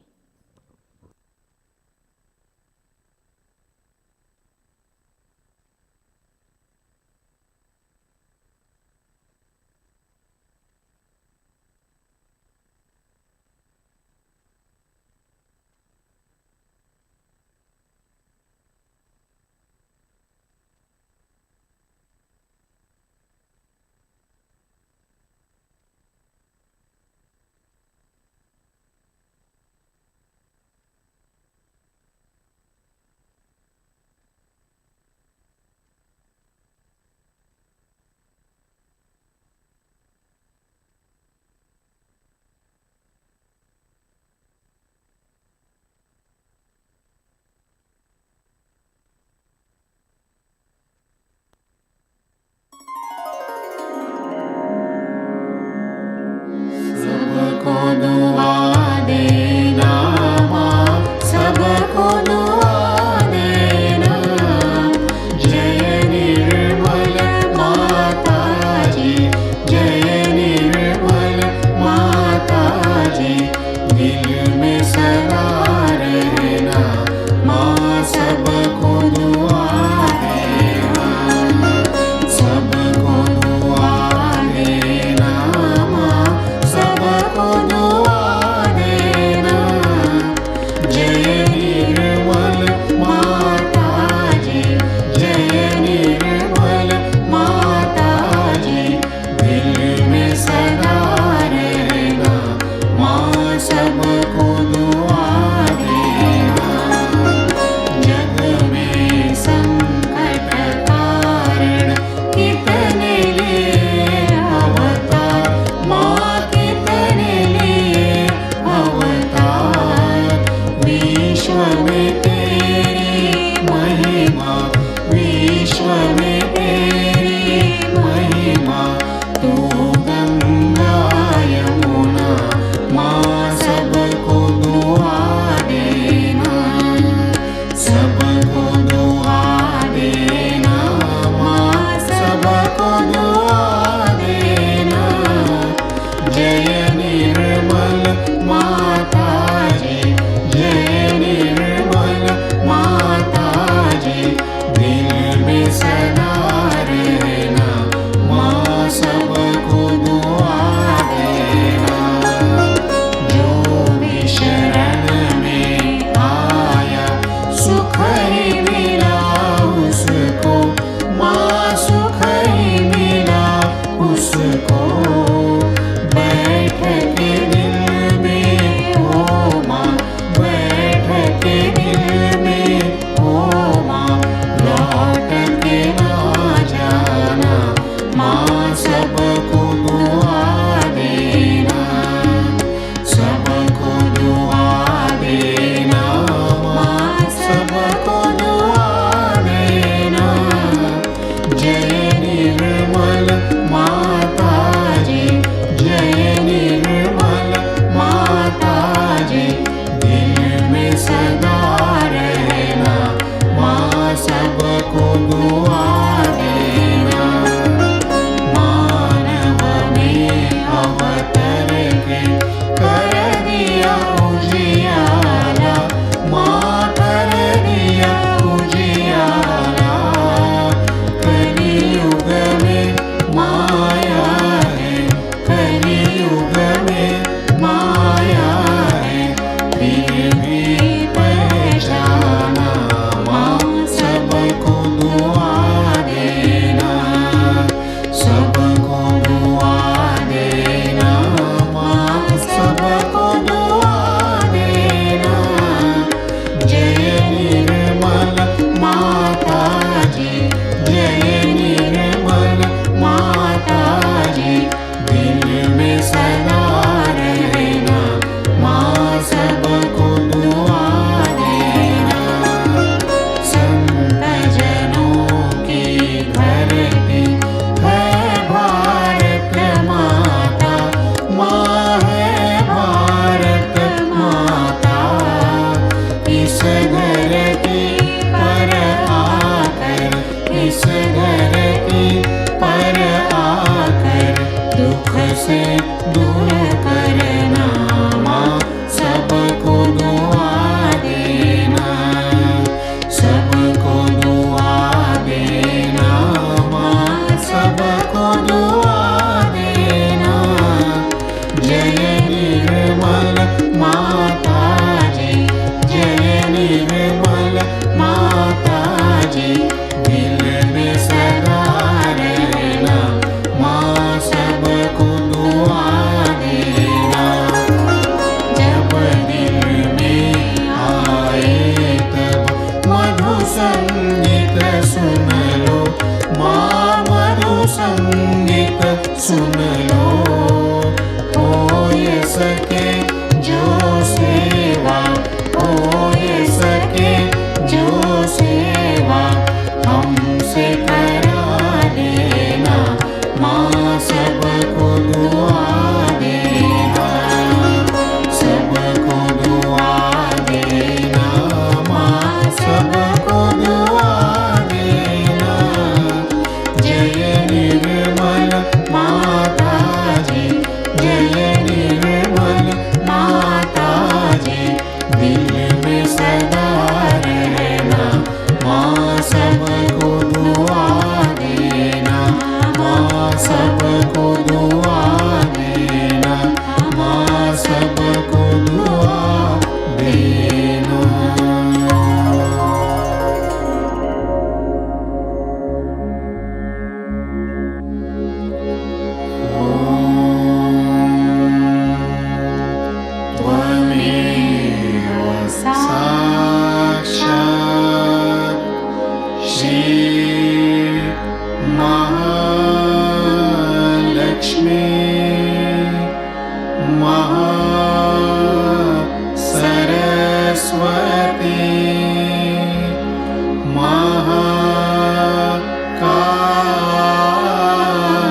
सबको दुआ देना माँ, सबको दुआ देना। जय निर्मल माताजी, जय निर्मल माताजी। दिल में सदा रहना माँ, सबको दुआ देना, सबको दुआ देना माँ, सबको दुआ देना। जय निर्मल माताजी, जय निर्मल माताजी। दिल में सदा रहना माँ, सबको दुआ देना। जग में संकट कारण कितने लिए अवतार माँ, कितने लिए अवतार। विश्व में तेरी महिमा, विश्व में तेरी महिमा। तू गंगा यमुना माँ, सबको दुआ देना, सबको दुआ देना माँ, सबको दुआ देना। जय निर्मल माताजी, जय निर्मल जय निर्मल माताजी, जय निर्मल माताजी, दिल में सदा रहना, माँ सबको दुआ देना। जब दिल में आए तब मधु संगीत सुन लो, माँ मधु संगीत सुन लो। हो ये सके जो सेवा, हो ये सके जो सेवा, हमसे करा देना, माँ सबको दुआ देना, सबको दुआ देना, माँ सबको दुआ देना। जय निर्मल माताजी, जय निर्मल माताजी, दिल में सदा रहना, माँ सबको दुआ देना, माँ सबको दुआ देना, माँ सबको दुआ देना। त्वमेव साक्षात् श्री महालक्ष्मी महासरस्वती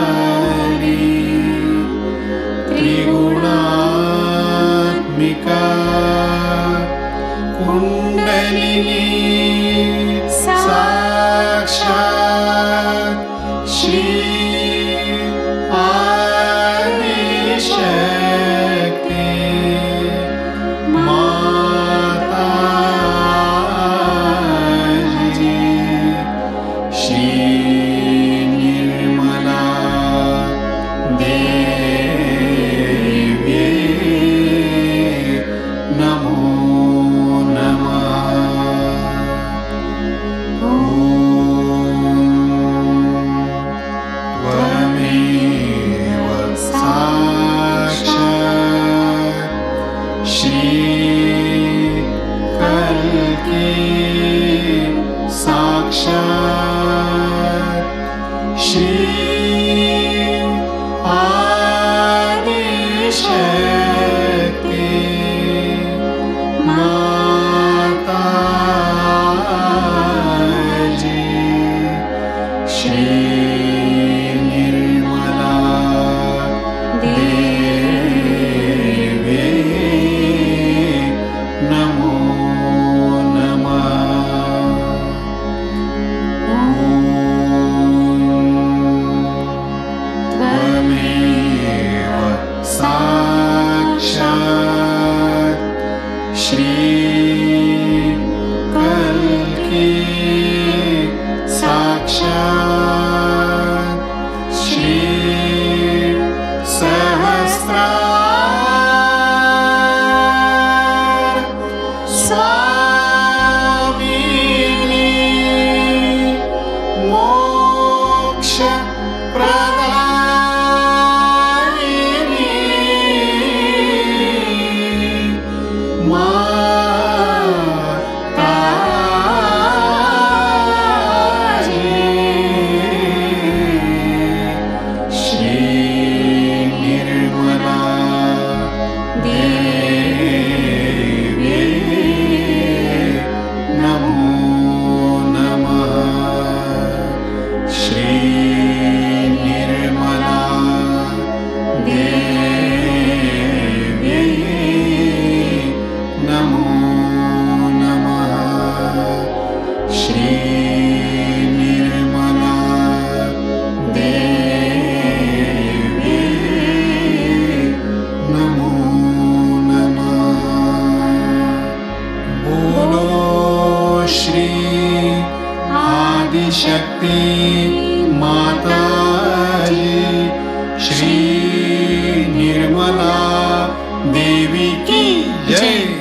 महाकाली त्रिगुणात्मिका कुण्डलिनी साक्षात् श्री आदिशक्ति माताजी, श्री निर्मला देवी नमो नमः। त्वमेव साक्षात् श्री कल्की साक्षात् श्री आदिशक्ति माताजी, श्री निर्मला देवी नमो नमः। त्वमेव साक्षात् श्री कल्की साक्षात् श्री सहस्रार स्वामिनी मोक्ष प्रदायिनी माताजी, श्री निर्मला देवी नमो नमः। श्री निर्मला देवी नमो नमः। श्री निर्मला देवी नमो देवी की जय।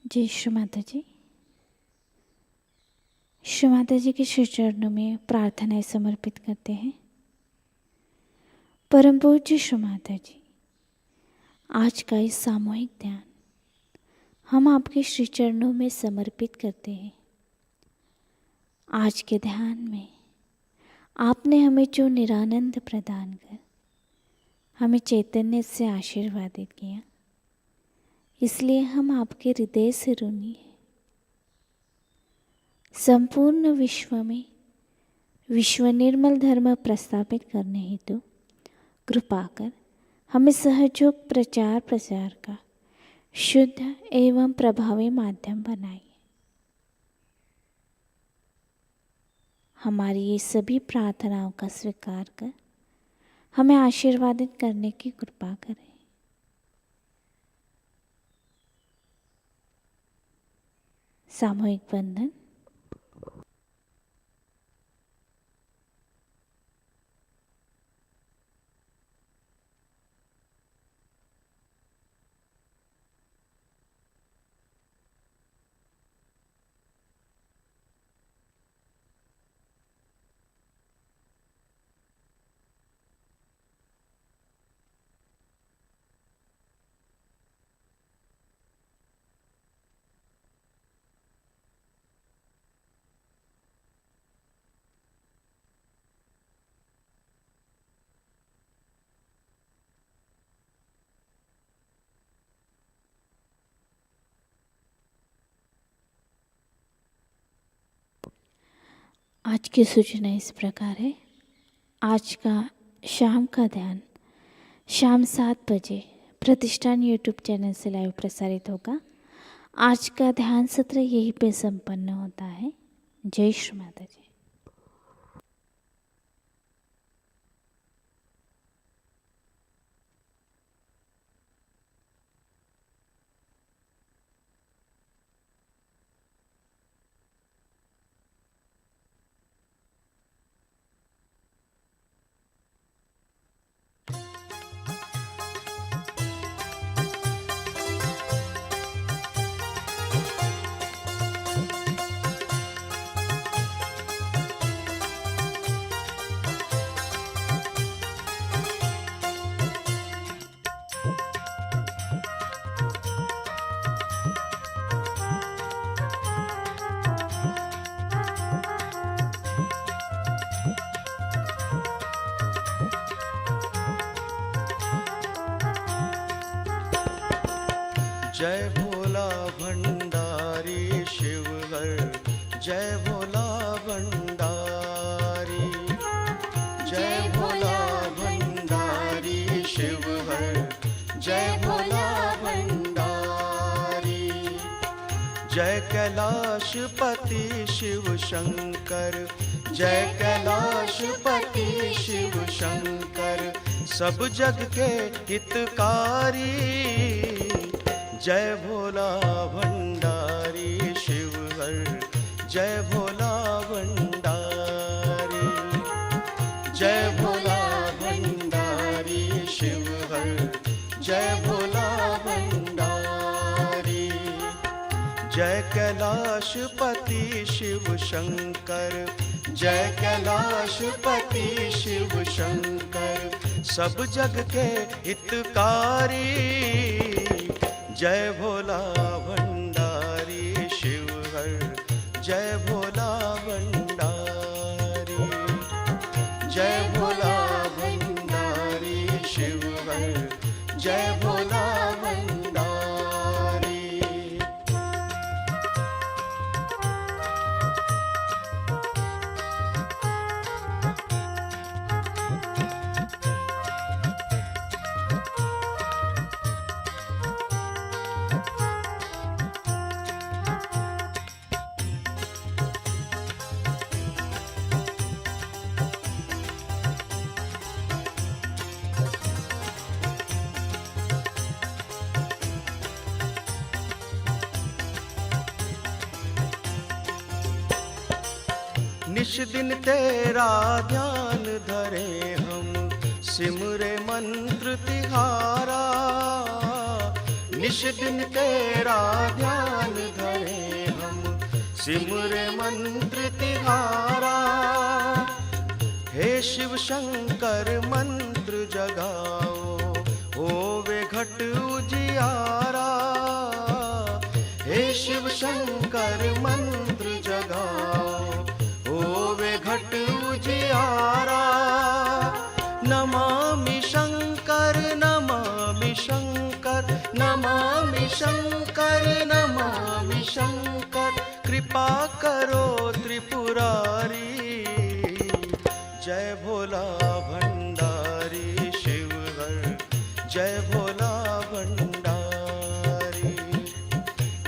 जय श्री माता जी। श्री माता जी के श्री चरणों में प्रार्थनाएं समर्पित करते हैं। परम पूज्य श्री माता जी, आज का इस सामूहिक ध्यान हम आपके श्री चरणों में समर्पित करते हैं। आज के ध्यान में आपने हमें जो निरानंद प्रदान कर हमें चैतन्य से आशीर्वादित किया, इसलिए हम आपके हृदय से ऋणी हैं। संपूर्ण विश्व में विश्व निर्मल धर्म प्रस्थापित करने हेतु कृपा कर हमें सहयोग प्रचार प्रसार का शुद्ध एवं प्रभावी माध्यम बनाइए। हमारी ये सभी प्रार्थनाओं का स्वीकार कर हमें आशीर्वादित करने की कृपा करें। सामूहिक वंदन। आज की सूचना इस प्रकार है। आज का शाम का ध्यान शाम 7 बजे प्रतिष्ठान यूट्यूब चैनल से लाइव प्रसारित होगा। आज का ध्यान सत्र यहीं पे संपन्न होता है। जय श्री माता जी। जय भोला भंडारी शिव हर, जय भोला भंडारी, जय भोला भंडारी शिव हर, जय भोला भंडारी। जय कैलाशपति शिव शंकर, जय कैलाशपति शिव शंकर, सब जग के हितकारी। जय भोला भंडारी शिव हर, जय भोला भंडारी, जय भोला भंडारी शिव हर, जय भोला भंडारी। जय कैलाशपति शिव शंकर, जय कैलाशपति शिव शंकर, सब जग के हितकारी। जय भोला भंडारी शिव हर, जय भोला भंडारी, जय भोला भंडारी शिव हर, जय भोला भंडारी। निश दिन तेरा ध्यान धरे हम, सिमरे मंत्र तिहारा। निश दिन तेरा ध्यान धरे हम, सिमरे मंत्र तिहारा। हे शिव शंकर मंत्र जगाओ, होवे घट उजियारा। हे शिव शंकर मंत्र जगाओ, होवे घट उजियारा। नमामि शंकर नमामि शंकर, नमामि शंकर नमामि शंकर। कृपा करो त्रिपुरारी, जय भोला भंडारी शिव हर, जय भोला भंडारी,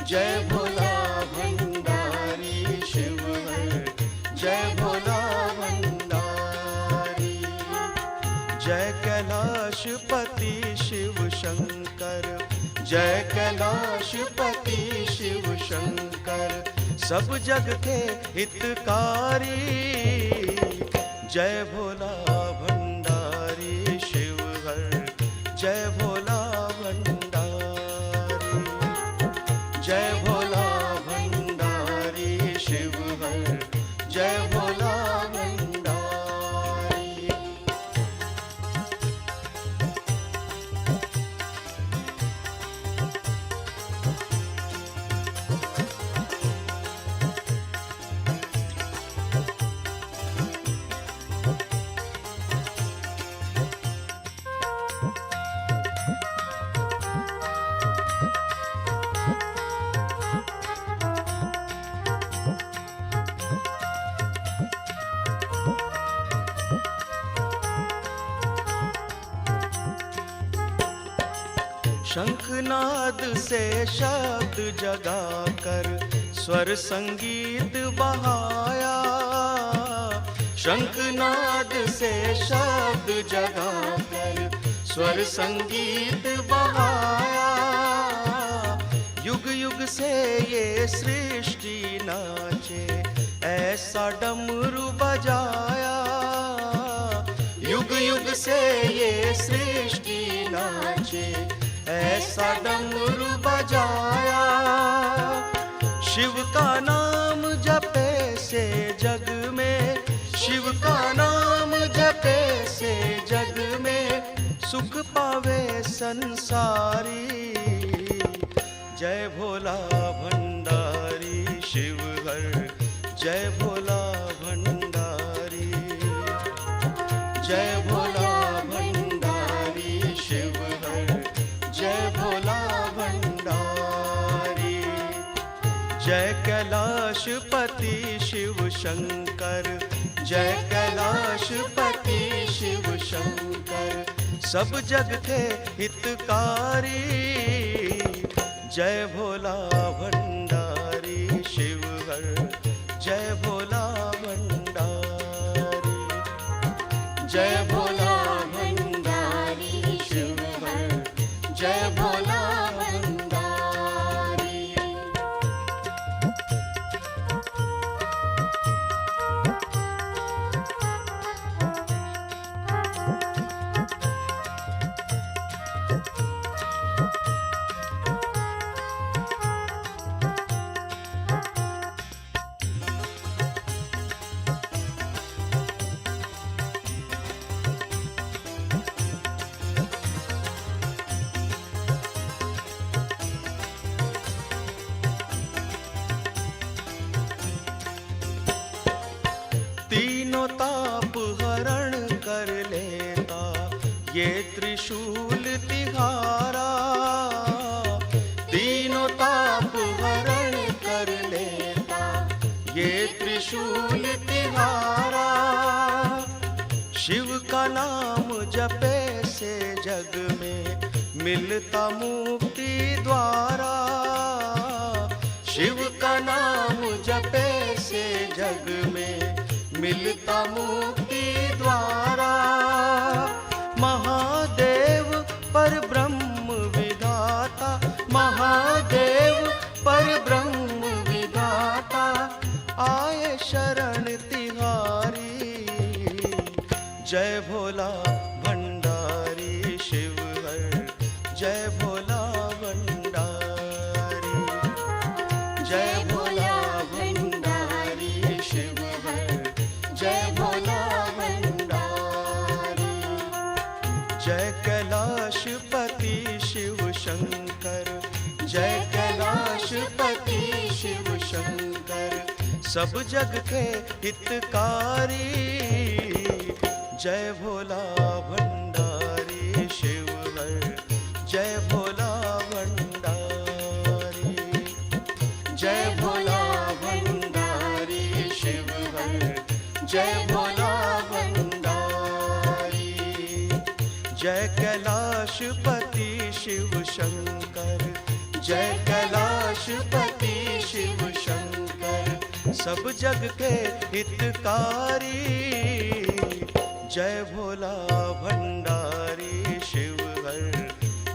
जय भोला भंडारी शिव हर, जय भोला भंडारी। जय कैलाशपति शिव शंकर, जय कैलाशपति शिव शंकर। सब जग के हितकारी, जय भोला भंडारी शिव हर, जय भोला भंडारी, जय भोला भंडारी शिव हर, जय भोला भंडारी। शंखनाद से शब्द जगाकर स्वर संगीत बहाया। शंखनाद से शब्द जगाकर स्वर संगीत बहाया। युग युग से ये सृष्टि नाचे, ऐसा डमरू बजाया। युग युग से ये सृष्टि नाचे, ऐसा डमरू बजाया। शिव का नाम जपे से जग में, शिव का नाम जपे से जग में सुख पावे संसारी। जय भोला भंडारी शिव हर, जय भोला भंडारी, जय भोला भंडारी शिव हर, जय भोला भंडारी। जय कैलाशपति शिव शंकर, जय कैलाशपति शिव शंकर। सब जग के हितकारी, जय भोला भंडारी शिव हर, जय भोला भंडारी, जय भोला भंडारी शिव हर, जय भोला भंडारी। तीनों ताप हरण कर लेता ये त्रिशूल तिहारा। तीनों ताप हरण कर लेता ये त्रिशूल तिहारा। शिव का नाम जपे से जग में मिलता मुक्ति द्वारा। शिव का नाम जपे से जग में मिलता मुक्ति द्वारा। महादेव पर ब्रह्म विधाता, महादेव पर ब्रह्म विधाता आए शरण तिहारी। जय भोला भंडारी शिव हर, जय भोला भंडारी। सब जग के हितकारी। जय भोला भंडारी शिव हर, जय भोला भंडारी, जय भोला भंडारी शिव हर, जय भोला भंडारी। जय कैलाशपति शिव शंकर, जय कैलाशपति शिव शंकर, सब जग के हितकारी। जय भोला भंडारी शिव हर,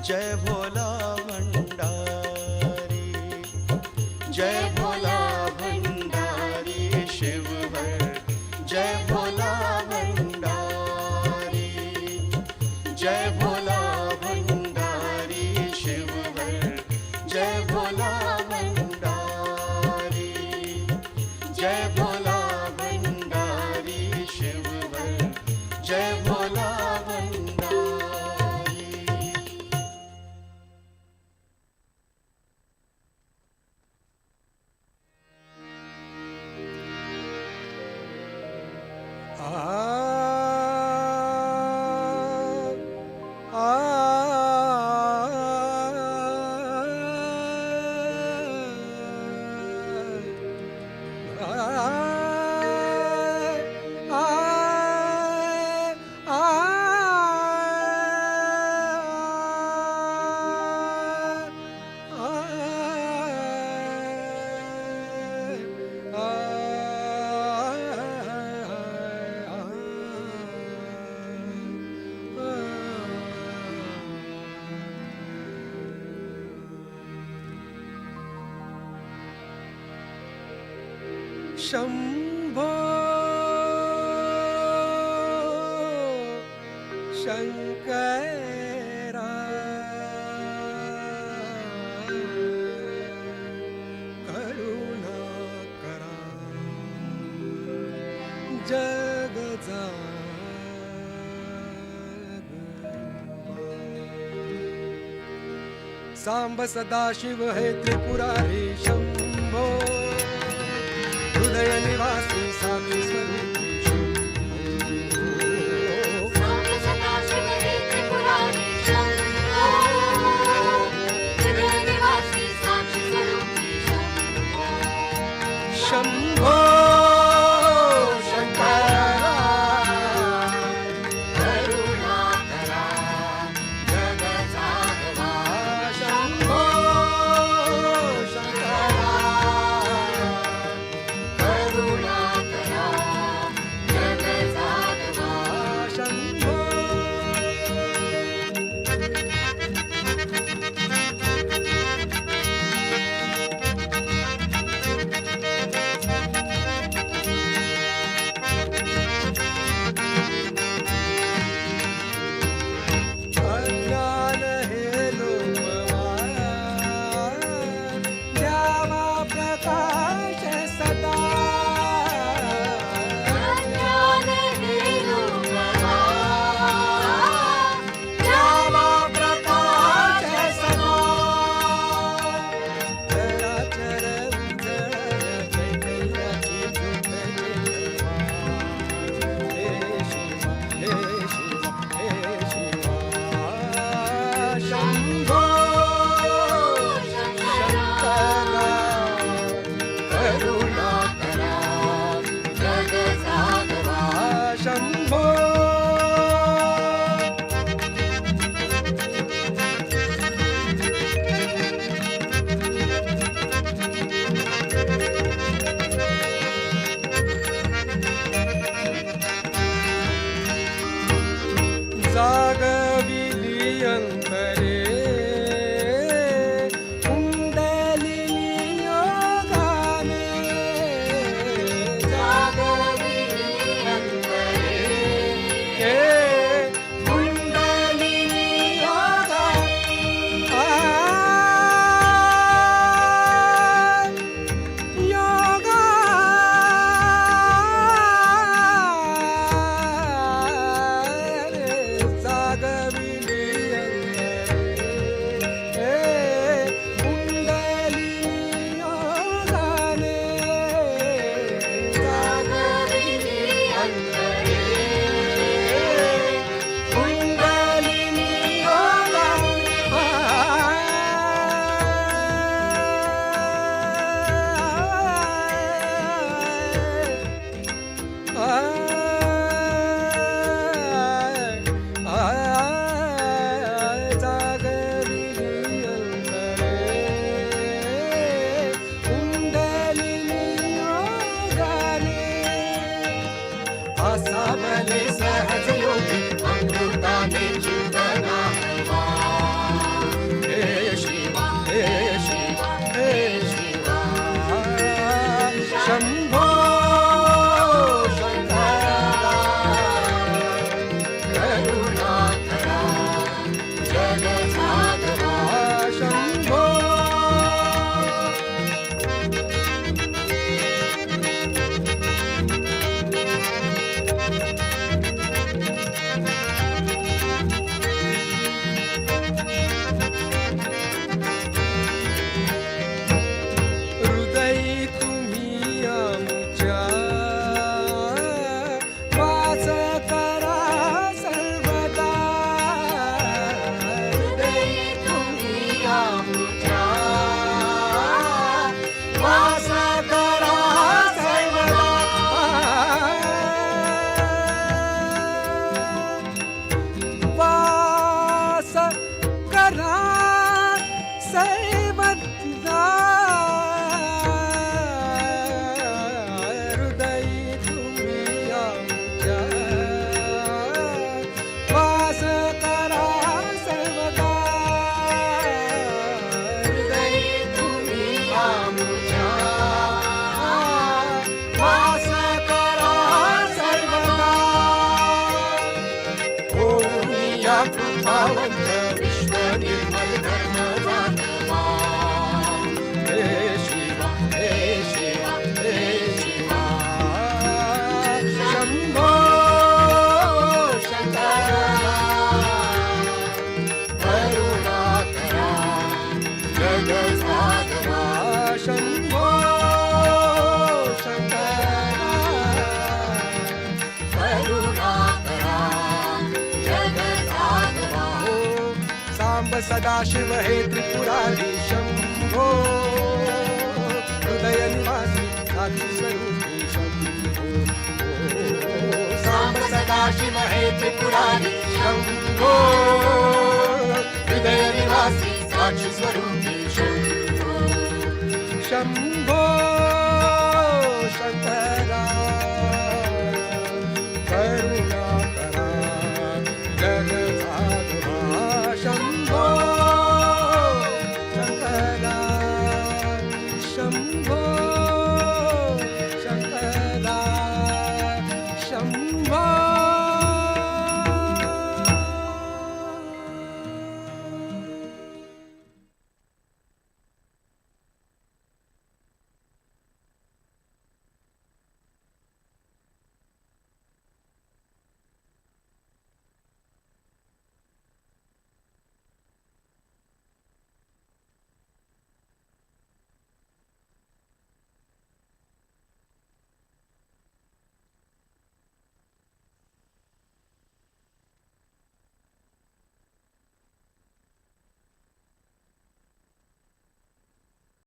जय भोला भंडारी, जय भोला भंडारी शिव हर, जय भोला भंडारी, जय भोला भंडारी शिव हर, जय भोला भंडारी, जय भोला भंडारी शिव हर, जय भोला भंडारी। शंभो शंकरा, करुणा करा जग सांब सदाशिव हे त्रिपुरारी शंभो, हृदय निवासी साक्षी स्वरूपी सांब सदाशिव हे त्रिपुरारी शंभो, हृदय निवासी साक्षी स्वरूपी शंभो शंकरा, करुणा करा जग जागवा। शंभो शंकरा, करुणा करा सावले सहज योगी अमृताने जीवना हवा हे शिवा हे शिवा हे शिवा शंभो शंकरा करुणाकरा जगसाधवा शंभो हृदयी तुम्ही आमच्या वास करा सर्वदा हृदयी तुम्ही आमच्या वास करा सर्वदा वास करा सर्वदा हृदयी तुम्ही आमच्या वास करा सर्वदा हृदयी तुम्ही आमच्या वास करा सर्वदा ओमी या कृपावंत विश्व निर्मल धर्म जानवा हे शिवा हे शिवा हे शिवा शंभो शंकरा करुणाकरा जगसाधवा शंभो शंकरा करुणाकरा जगसाधवा सांब सदाशिव हे त्रिपुरारी शंभो हृदय निवासी साक्षी स्वरूपी शंभो सांब सदाशिव हे त्रिपुरारी शंभो हृदय निवासी साक्षी स्वरूपी शंभो शंभो शंकरा करुणा